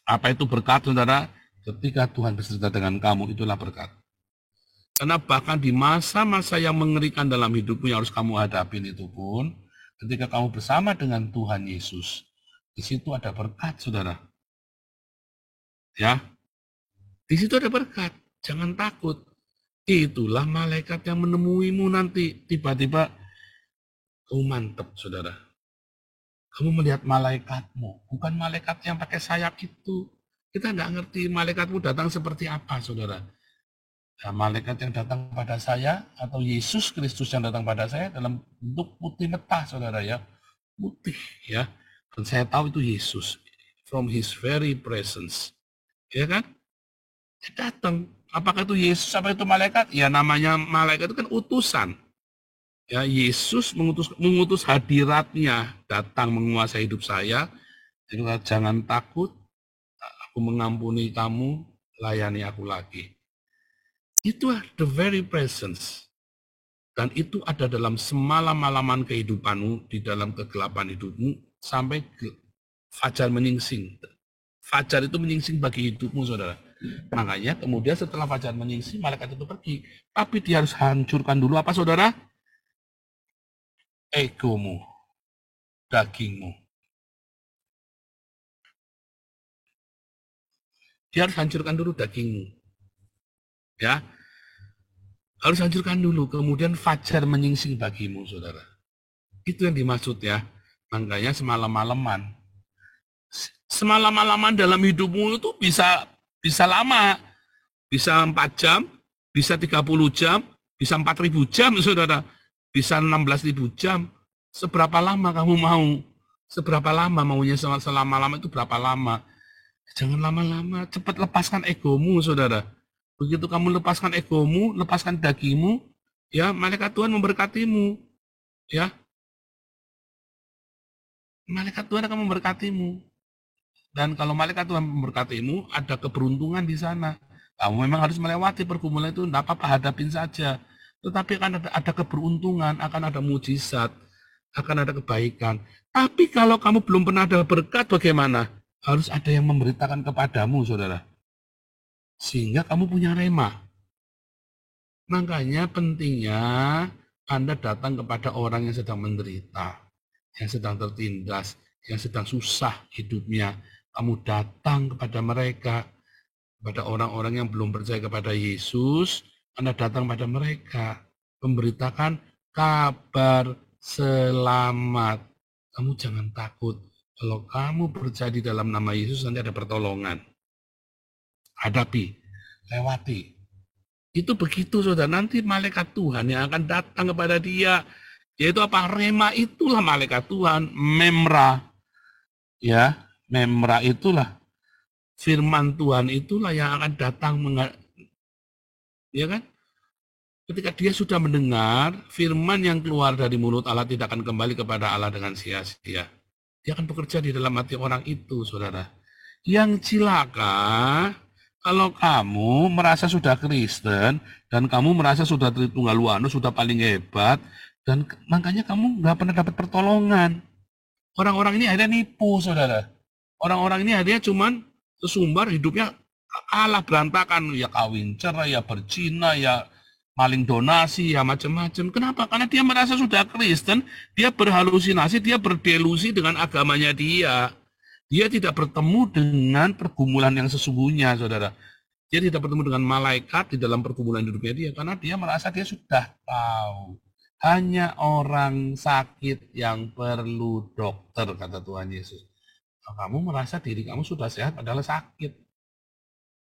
Apa itu berkat, saudara? Ketika Tuhan beserta dengan kamu, itulah berkat. Karena bahkan di masa-masa yang mengerikan dalam hidupmu yang harus kamu hadapin itu pun, ketika kamu bersama dengan Tuhan Yesus, di situ ada berkat, saudara. Ya, di situ ada berkat. Jangan takut. Itulah malaikat yang menemuimu nanti. Tiba-tiba, kamu mantep, saudara. Kamu melihat malaikatmu, bukan malaikat yang pakai sayap itu. Kita nggak ngerti malaikatmu datang seperti apa, saudara. Ya, malaikat yang datang pada saya, atau Yesus Kristus yang datang pada saya dalam bentuk putih metah, saudara ya. Putih, ya. Dan saya tahu itu Yesus. From His very presence. Ya kan? Dia datang. Apakah itu Yesus, apa itu malaikat? Ya namanya malaikat itu kan utusan. Ya, Yesus mengutus hadiratnya datang menguasai hidup saya. Jadi jangan takut, aku mengampuni kamu, layani aku lagi. Itu the very presence. Dan itu ada dalam semalam-malaman kehidupanmu, di dalam kegelapan hidupmu, sampai fajar menyingsing. Fajar itu menyingsing bagi hidupmu, saudara. Makanya kemudian setelah fajar menyingsing, malaikat itu pergi. Tapi dia harus hancurkan dulu apa, saudara? Egomu, dagingmu. Dia harus hancurkan dulu dagingmu. Ya, harus hancurkan dulu, kemudian fajar menyingsing bagimu, saudara. Itu yang dimaksud ya. Makanya semalam-malaman. Semalam-malaman dalam hidupmu itu bisa lama. Bisa 4 jam, bisa 30 jam, bisa 4.000 jam, saudara. Bisa 16.000 jam. Seberapa lama kamu mau? Seberapa lama maunya selama-lama itu berapa lama? Jangan lama-lama, cepat lepaskan egomu, saudara. Begitu kamu lepaskan egomu, lepaskan dagingmu, ya malaikat Tuhan memberkatimu. Ya. Malaikat Tuhan akan memberkatimu. Dan kalau malaikat Tuhan memberkatimu, ada keberuntungan di sana. Kamu memang harus melewati pergumulan itu, tidak apa-apa, hadapin saja. Tetapi akan ada keberuntungan, akan ada mujizat, akan ada kebaikan. Tapi kalau kamu belum pernah ada berkat, bagaimana? Harus ada yang memberitakan kepadamu, saudara. Sehingga kamu punya rema. Makanya pentingnya Anda datang kepada orang yang sedang menderita, yang sedang tertindas, yang sedang susah hidupnya. Kamu datang kepada mereka, kepada orang-orang yang belum percaya kepada Yesus. Anda datang pada mereka, memberitakan kabar selamat. Kamu jangan takut. Kalau kamu percaya di dalam nama Yesus, nanti ada pertolongan. Hadapi, lewati. Itu begitu, saudara. Nanti malaikat Tuhan yang akan datang kepada dia. Yaitu apa? Rema, itulah malaikat Tuhan. Memra. Ya, memra itulah. Firman Tuhan itulah yang akan datang. Ya kan? Ketika dia sudah mendengar, firman yang keluar dari mulut Allah tidak akan kembali kepada Allah dengan sia-sia. Dia akan bekerja di dalam hati orang itu, saudara. Yang cilaka, kalau kamu merasa sudah Kristen, dan kamu merasa sudah Tritunggal Anu, sudah paling hebat, dan makanya kamu nggak pernah dapat pertolongan. Orang-orang ini akhirnya nipu, saudara. Orang-orang ini akhirnya cuman sesumbar hidupnya kalah berantakan, ya kawin cerai, ya berzina, ya maling donasi, ya macam-macam. Kenapa? Karena dia merasa sudah Kristen, dia berhalusinasi, dia berdelusi dengan agamanya dia. Dia tidak bertemu dengan pergumulan yang sesungguhnya, saudara. Dia tidak bertemu dengan malaikat di dalam pergumulan hidupnya dia, karena dia merasa dia sudah tahu. Hanya orang sakit yang perlu dokter, kata Tuhan Yesus. Kamu merasa diri kamu sudah sehat, padahal sakit.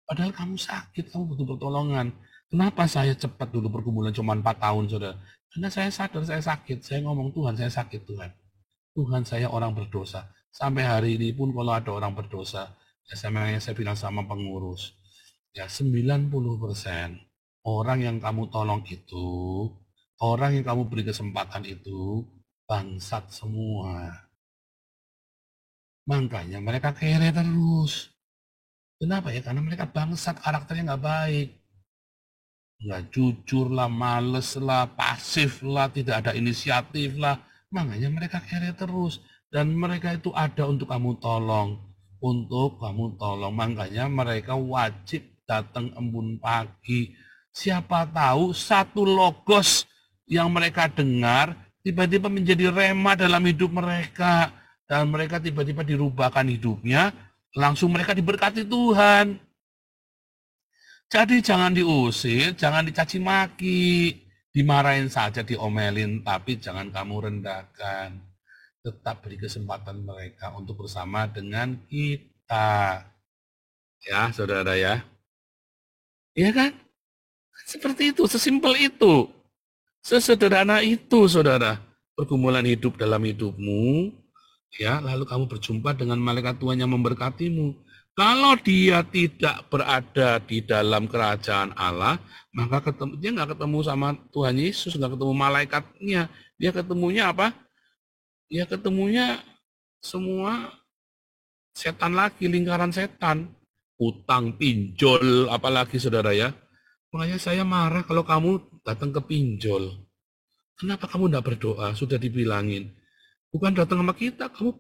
Padahal kamu sakit, kamu butuh pertolongan. Kenapa saya cepat dulu pergumulan cuma 4 tahun, saudara? Karena saya sadar saya sakit. Saya ngomong, Tuhan, saya sakit, Tuhan. Tuhan saya orang berdosa. Sampai hari ini pun kalau ada orang berdosa, ya saya bilang sama pengurus, ya 90% orang yang kamu tolong itu, orang yang kamu beri kesempatan itu, bangsat semua. Makanya mereka kere terus. Kenapa ya? Karena mereka bangsat, karakternya nggak baik. Nggak jujur lah, males lah, pasif lah, tidak ada inisiatif lah. Makanya mereka kere terus. Dan mereka itu ada untuk kamu tolong. Untuk kamu tolong. Makanya mereka wajib datang embun pagi. Siapa tahu satu logos yang mereka dengar tiba-tiba menjadi rema dalam hidup mereka. Dan mereka tiba-tiba dirubahkan hidupnya, langsung mereka diberkati Tuhan. Jadi jangan diusir, jangan dicaci maki, dimarahin saja, diomelin, tapi jangan kamu rendahkan. Tetap beri kesempatan mereka untuk bersama dengan kita. Ya, saudara ya. Iya kan? Seperti itu, sesimpel itu. Sesederhana itu, saudara. Pergumulan hidup dalam hidupmu, ya, lalu kamu berjumpa dengan malaikat Tuhan yang memberkatimu. Kalau dia tidak berada di dalam kerajaan Allah, maka dia nggak ketemu sama Tuhan Yesus, nggak ketemu malaikatnya. Dia ketemunya apa? Dia ketemunya semua setan lagi, lingkaran setan. Utang, pinjol, apalagi saudara ya. Makanya saya marah kalau kamu datang ke pinjol. Kenapa kamu tidak berdoa? Sudah dibilangin. Bukan datang sama kita, kamu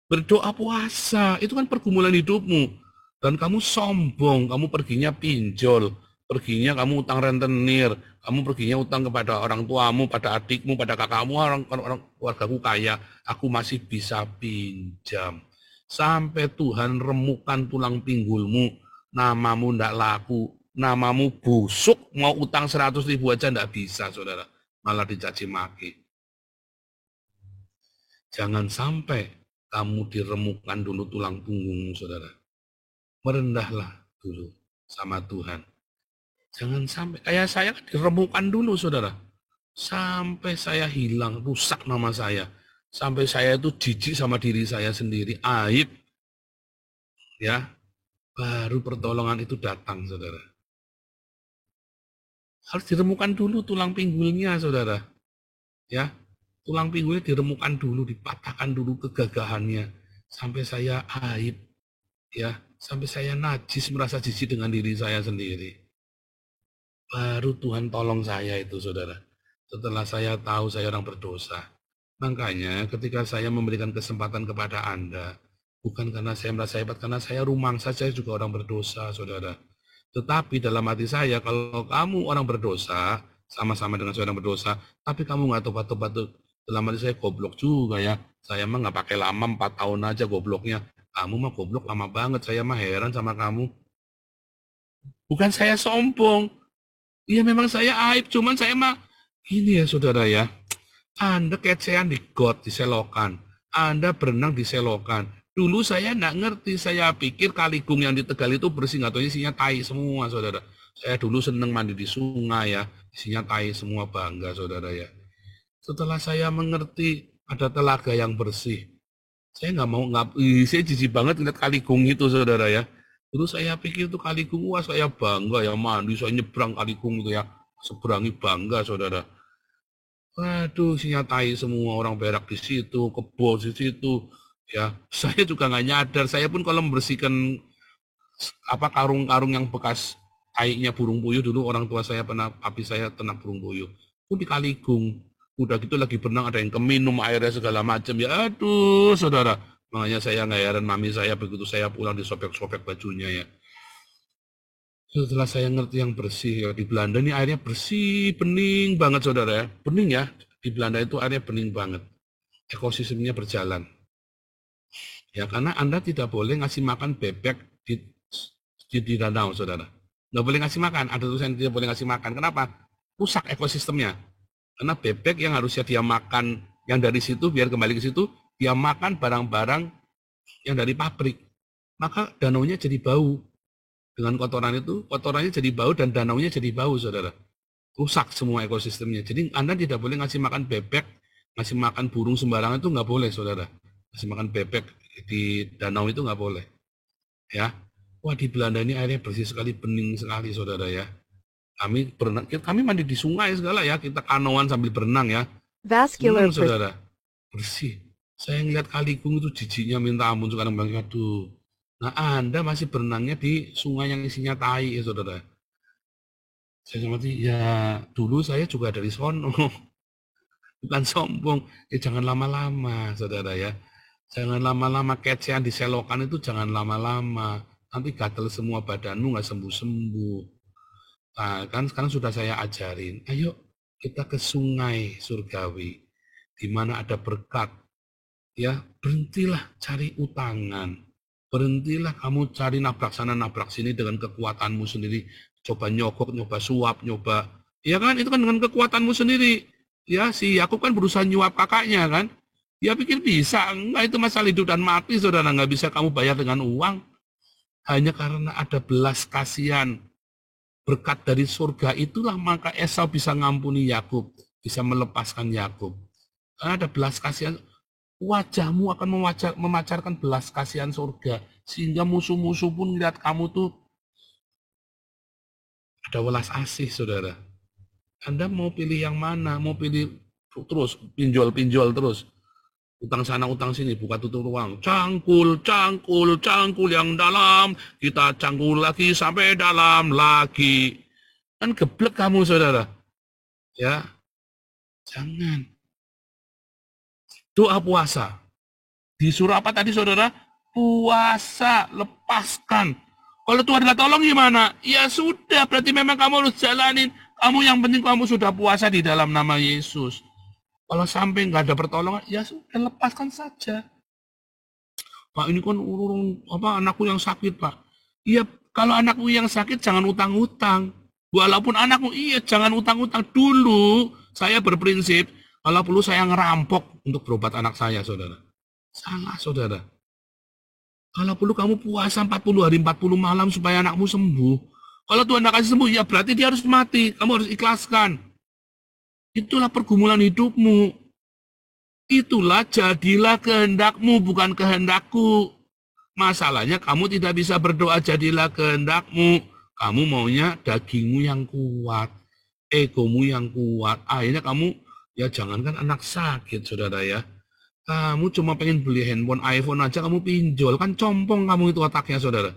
berdoa puasa. Itu kan pergumulan hidupmu. Dan kamu sombong, kamu perginya pinjol. Perginya kamu utang rentenir. Kamu perginya utang kepada orang tuamu, pada adikmu, pada kakakmu, orang keluargaku kaya. Aku masih bisa pinjam. Sampai Tuhan remukan tulang pinggulmu. Namamu tidak laku. Namamu busuk. Mau utang 100.000 aja tidak bisa, saudara. Malah dicaci maki. Jangan sampai kamu diremukan dulu tulang punggungmu, saudara. Merendahlah dulu sama Tuhan. Jangan sampai, kayak saya kan diremukan dulu, saudara. Sampai saya hilang, rusak nama saya. Sampai saya itu jijik sama diri saya sendiri, aib. Ya, baru pertolongan itu datang, saudara. Harus diremukan dulu tulang pinggulnya, saudara. Ya, tulang pinggulnya diremukan dulu, dipatahkan dulu kegagahannya. Sampai saya aib, ya, sampai saya najis, merasa jijik dengan diri saya sendiri. Baru Tuhan tolong saya itu, saudara. Setelah saya tahu saya orang berdosa. Makanya ketika saya memberikan kesempatan kepada Anda, bukan karena saya merasa hebat, karena saya rumangsa, saya juga orang berdosa, saudara. Tetapi dalam hati saya, kalau kamu orang berdosa, sama-sama dengan saya orang berdosa, tapi kamu nggak tobat-tobat, dalam hati saya goblok juga ya. Saya mah nggak pakai lama, 4 tahun aja gobloknya. Kamu mah goblok lama banget, saya mah heran sama kamu. Bukan saya sombong. Iya memang saya aib, cuman saya mah gini ya saudara ya. Anda kecean di got, di selokan. Anda berenang di selokan. Dulu saya nggak ngerti, saya pikir kaligung yang di Tegal itu bersih, nggak tahu isinya tai semua saudara. Saya dulu seneng mandi di sungai ya, isinya tai semua, bangga saudara ya. Setelah saya mengerti ada telaga yang bersih, saya saya jijik banget ngeliat kaligung itu saudara ya. Terus saya pikir itu kaligung, wah saya bangga ya mandi, saya nyebrang kaligung itu ya, seberangi bangga saudara. Waduh, isinya tai semua, orang berak di situ, kebo di situ, ya. Saya juga nggak nyadar, saya pun kalau membersihkan apa karung-karung yang bekas tainya burung puyuh, dulu orang tua saya pernah, papi saya ternak burung puyuh, itu di kaligung. Udah gitu lagi berenang ada yang keminum airnya segala macam ya, aduh saudara. Makanya saya nggak heran mami saya begitu saya pulang disobek-sobek bajunya ya. Setelah saya ngerti yang bersih ya, di Belanda ini airnya bersih, bening banget saudara ya. Bening ya, di Belanda itu airnya bening banget. Ekosistemnya berjalan. Ya karena Anda tidak boleh ngasih makan bebek di danau saudara. Nggak boleh ngasih makan, ada tulisan tidak boleh ngasih makan. Kenapa? Rusak ekosistemnya. Karena bebek yang harusnya dia makan yang dari situ, biar kembali ke situ, dia makan barang-barang yang dari pabrik. Maka danaunya jadi bau. Dengan kotoran itu, kotorannya jadi bau dan danaunya jadi bau, saudara. Rusak semua ekosistemnya. Jadi Anda tidak boleh ngasih makan bebek Ngasih makan burung sembarangan itu nggak boleh, saudara. Ngasih makan bebek di danau itu nggak boleh. Ya, wah di Belanda ini airnya bersih sekali, bening sekali, saudara ya. Kami mandi di sungai segala ya, kita kanoan sambil berenang ya. Vascular Saudara, bersih. Saya ngeliat Kaligung itu jijiknya minta ampun sekarang bang, aduh. Nah Anda masih berenangnya di sungai yang isinya tai ya saudara. Saya mati, ya dulu saya juga dari sono. Bukan sombong, ya jangan lama-lama saudara ya. Jangan lama-lama kecean di selokan itu jangan lama-lama. Nanti gatel semua badanmu nggak sembuh-sembuh. Nah kan sekarang sudah saya ajarin, ayo kita ke sungai surgawi. Di mana ada berkat. Ya, berhentilah cari utangan. Berhentilah kamu cari nabrak sana nabrak sini dengan kekuatanmu sendiri. Coba nyogok, nyoba suap, nyoba. Ya kan, itu kan dengan kekuatanmu sendiri. Ya, si Yakub kan berusaha nyuap kakaknya kan. Ya pikir bisa, enggak itu masalah hidup dan mati saudara, enggak bisa kamu bayar dengan uang. Hanya karena ada belas kasihan. Berkat dari surga itulah maka Esau bisa ngampuni Yakub, bisa melepaskan Yakub. Ada belas kasihan. Wajahmu akan memancarkan belas kasihan surga. Sehingga musuh-musuh pun lihat kamu tuh ada welas asih, saudara. Anda mau pilih yang mana? Mau pilih terus, pinjol-pinjol terus. Utang sana, utang sini, buka tutup ruang. Cangkul, cangkul, cangkul yang dalam. Kita cangkul lagi sampai dalam lagi. Kan geblek kamu, saudara. Ya, jangan. Doa puasa. Disuruh apa tadi saudara? Puasa, lepaskan. Kalau Tuhan nggak tolong gimana? Ya sudah, berarti memang kamu harus jalanin. Kamu yang penting kamu sudah puasa di dalam nama Yesus. Kalau sampai nggak ada pertolongan, ya sudah lepaskan saja. Pak ini kan anakku yang sakit Pak. Iya, kalau anakmu yang sakit jangan utang-utang. Walaupun anakmu, iya jangan utang-utang. Dulu saya berprinsip, kalau perlu saya ngerampok untuk berobat anak saya, saudara. Salah, saudara. Kalau perlu kamu puasa 40 hari, 40 malam supaya anakmu sembuh. Kalau Tuhan tidak kasih sembuh, ya berarti dia harus mati. Kamu harus ikhlaskan. Itulah pergumulan hidupmu. Itulah jadilah kehendakmu, bukan kehendakku. Masalahnya kamu tidak bisa berdoa jadilah kehendakmu. Kamu maunya dagingmu yang kuat. Egomu yang kuat. Akhirnya kamu ya jangankan anak sakit, saudara ya. Kamu cuma pengen beli handphone, iPhone aja kamu pinjol. Kan compong kamu itu otaknya, saudara.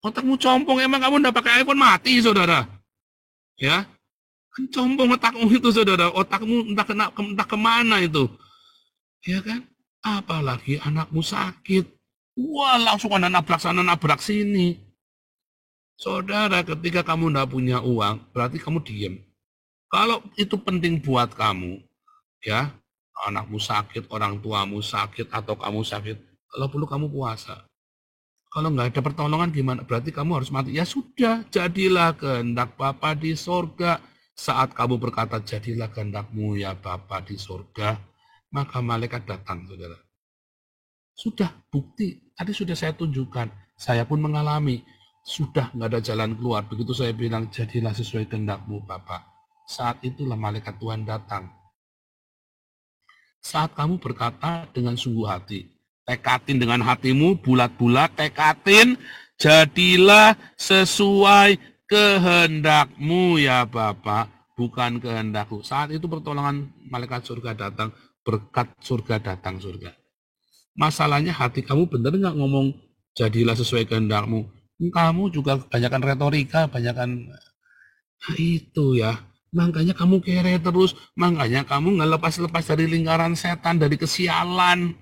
Otakmu compong, emang kamu udah pakai iPhone mati, saudara. Ya, kan compong otakmu itu, saudara. Otakmu entah kemana itu. Ya kan? Apalagi anakmu sakit. Wah, langsung ada nabrak sana, nabrak sini. Saudara, ketika kamu nggak punya uang, berarti kamu diem. Kalau itu penting buat kamu, ya, anakmu sakit, orang tuamu sakit, atau kamu sakit, kalau perlu kamu puasa. Kalau nggak ada pertolongan gimana? Berarti kamu harus mati. Ya sudah, jadilah kehendak Bapa di sorga. Saat kamu berkata, jadilah kehendakmu ya Bapa di sorga, maka malaikat datang, saudara. Sudah, bukti. Tadi sudah saya tunjukkan. Saya pun mengalami. Sudah nggak ada jalan keluar. Begitu saya bilang, jadilah sesuai kehendakmu Bapa. Saat itulah malaikat Tuhan datang. Saat kamu berkata dengan sungguh hati, tekatin dengan hatimu, bulat-bulat, tekatin, jadilah sesuai kehendakmu ya Bapa, bukan kehendakku. Saat itu pertolongan malaikat surga datang, berkat surga datang surga. Masalahnya hati kamu benar nggak ngomong jadilah sesuai kehendakmu? Kamu juga kebanyakan retorika, kebanyakan itu ya. Makanya kamu kere terus, makanya kamu nggak lepas-lepas dari lingkaran setan, dari kesialan.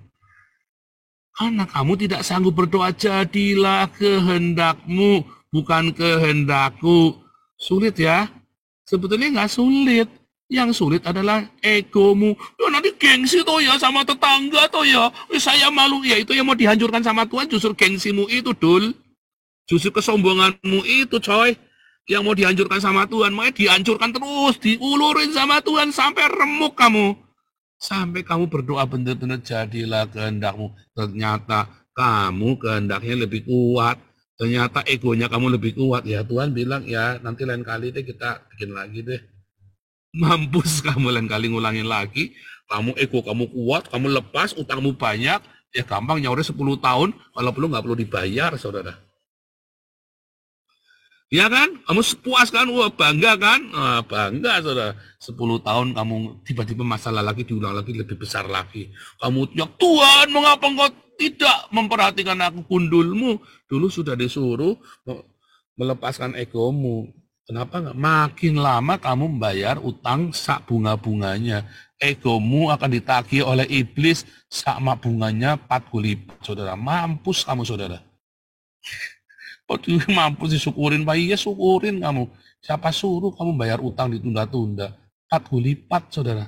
Karena kamu tidak sanggup berdoa, jadilah kehendakmu, bukan kehendakku. Sulit ya? Sebetulnya nggak sulit. Yang sulit adalah egomu. Ya nanti gengsi toh ya sama tetangga toh ya. Saya malu. Ya itu yang mau dihancurkan sama Tuhan, justru gengsimu itu, Dul. Justru kesombonganmu itu, coy. Yang mau dihancurkan sama Tuhan, makanya dihancurkan terus, diulurin sama Tuhan sampai remuk kamu. Sampai kamu berdoa benar-benar jadilah kehendakmu. Ternyata kamu kehendaknya lebih kuat. Ternyata egonya kamu lebih kuat. Ya Tuhan bilang ya nanti lain kali deh kita bikin lagi deh. Mampus kamu lain kali ngulangin lagi. Kamu ego kamu kuat, kamu lepas, utangmu banyak, ya gampang nyaurnya 10 tahun, kalau perlu nggak perlu dibayar, saudara. Ya kan? Kamu puas kan? Wah, bangga kan? Ah, bangga, saudara. 10 tahun kamu tiba-tiba masalah lagi, diulang lagi, lebih besar lagi. Kamu teriak, Tuhan, mengapa engkau tidak memperhatikan aku, gundulmu? Dulu sudah disuruh melepaskan egomu. Kenapa nggak? Makin lama kamu membayar utang sak bunga-bunganya. Egomu akan ditagih oleh iblis sak mak bunganya 40 lipat, saudara. Mampus kamu, saudara. Kok mampu disyukurin, Pak? Iya, syukurin kamu. Siapa suruh kamu bayar utang ditunda-tunda? 40 lipat, saudara.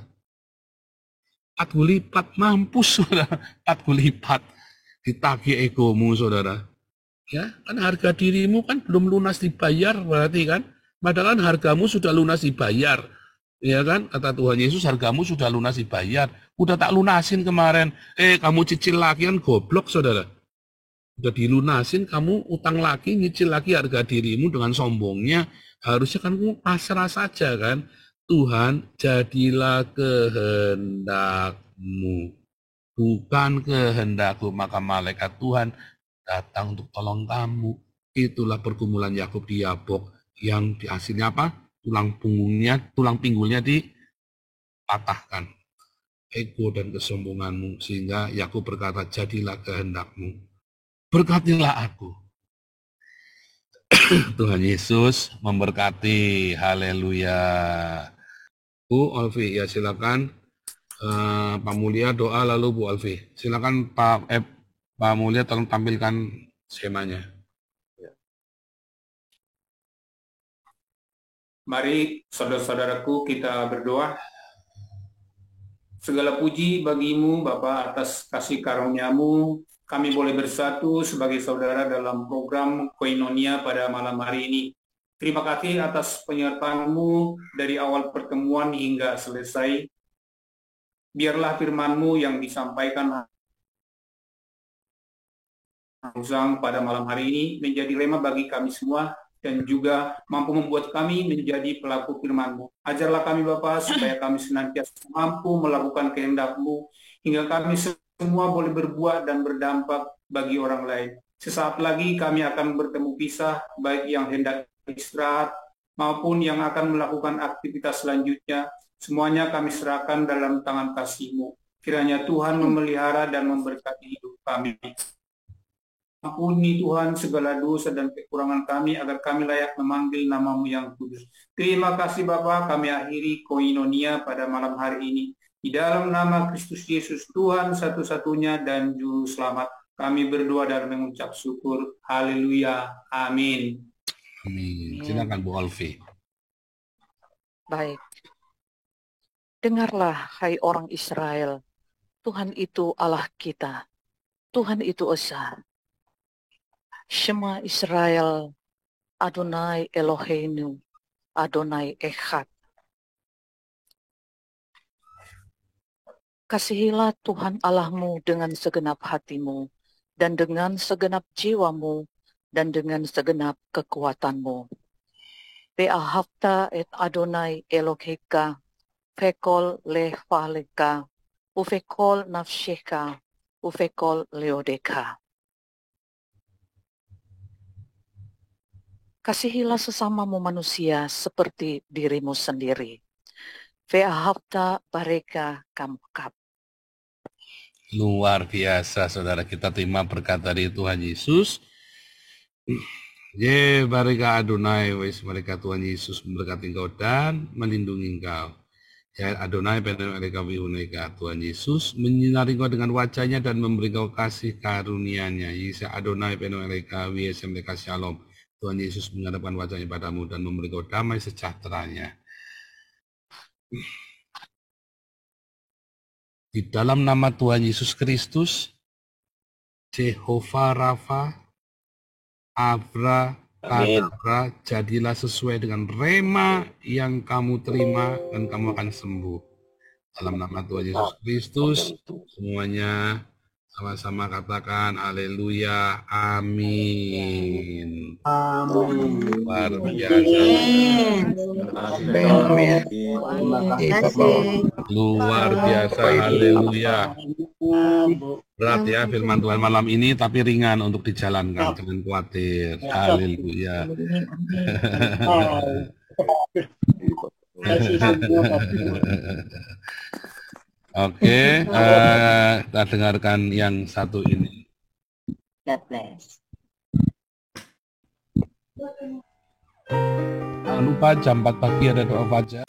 40 lipat, mampus, saudara. 40 lipat. Ditagih egomu, saudara. Ya, kan harga dirimu kan belum lunas dibayar, berarti kan? Padahal kan hargamu sudah lunas dibayar. Ya kan? Kata Tuhan Yesus, hargamu sudah lunas dibayar. Udah tak lunasin kemarin. Kamu cicil lagi kan goblok, saudara. Udah dilunasin, kamu utang lagi, nyicil lagi harga dirimu dengan sombongnya. Harusnya kan kamu pasrah saja kan. Tuhan, jadilah kehendakmu, bukan kehendakku. Maka malaikat Tuhan datang untuk tolong kamu. Itulah pergumulan Yakub di Yabok yang hasilnya apa? Tulang pinggulnya dipatahkan. Ego dan kesombonganmu, sehingga Yakub berkata, jadilah kehendakmu, berkatilah aku. Tuhan Yesus memberkati. Haleluya. Bu Alfi, ya silakan. Pak Mulia doa, lalu Bu Alfi. Silakan Pak Mulia, tolong tampilkan skemanya. Mari saudara-saudaraku kita berdoa. Segala puji bagimu Bapa atas kasih karunia-Mu. Kami boleh bersatu sebagai saudara dalam program Koinonia pada malam hari ini. Terima kasih atas penyertaan-Mu dari awal pertemuan hingga selesai. Biarlah firman-Mu yang disampaikan pada malam hari ini menjadi rema bagi kami semua, dan juga mampu membuat kami menjadi pelaku firman-Mu. Ajarlah kami Bapa, supaya kami senantiasa mampu melakukan kehendak-Mu, hingga kami semua boleh berbuat dan berdampak bagi orang lain. Sesaat lagi kami akan bertemu pisah, baik yang hendak istirahat maupun yang akan melakukan aktivitas selanjutnya. Semuanya kami serahkan dalam tangan kasih-Mu. Kiranya Tuhan memelihara dan memberkati hidup kami. Ampuni Tuhan segala dosa dan kekurangan kami, agar kami layak memanggil nama-Mu yang kudus. Terima kasih Bapa, kami akhiri Koinonia pada malam hari ini. Di dalam nama Kristus Yesus, Tuhan satu-satunya dan Juru Selamat, kami berdoa dan mengucap syukur. Haleluya. Amin. Amin. Silakan Bu Alfi. Baik. Dengarlah, hai orang Israel, Tuhan itu Allah kita, Tuhan itu Esa. Shema Israel, Adonai Eloheinu, Adonai Echad. Kasihilah Tuhan Allahmu dengan segenap hatimu, dan dengan segenap jiwamu, dan dengan segenap kekuatanmu. Ve'ahavta et Adonai Eloheka, vekol lefaleka, uvekol nafsheka, uvekol leodeka. Kasihilah sesamamu manusia seperti dirimu sendiri. Ve'ahavta bareka kamkap. Luar biasa, saudara. Kita terima berkat dari Tuhan Yesus. Ye bareka Adonai, wis mereka Tuhan Yesus memberkati engkau dan melindungi engkau. Ya Adonai penuh mereka wihuneka. Tuhan Yesus menyinari engkau dengan wajahnya dan memberi engkau kasih karunia-Nya. Yesa Adonai penuh mereka wiyesem mereka shalom. Tuhan Yesus menghadapkan wajahnya padamu dan memberi engkau damai sejahtera-Nya. Di dalam nama Tuhan Yesus Kristus, Jehovah Rafa, Abra, Kadabra, jadilah sesuai dengan rema yang kamu terima dan kamu akan sembuh. Dalam nama Tuhan Yesus Kristus, semuanya Sama-sama katakan haleluya, amin. Luar biasa. Luar biasa, haleluya. Berat ya firman Tuhan malam ini, tapi ringan untuk dijalankan, jangan khawatir. Haleluya. Oke, kita dengarkan yang satu ini. God bless. Jangan lupa jam 4 pagi ada doa fajar.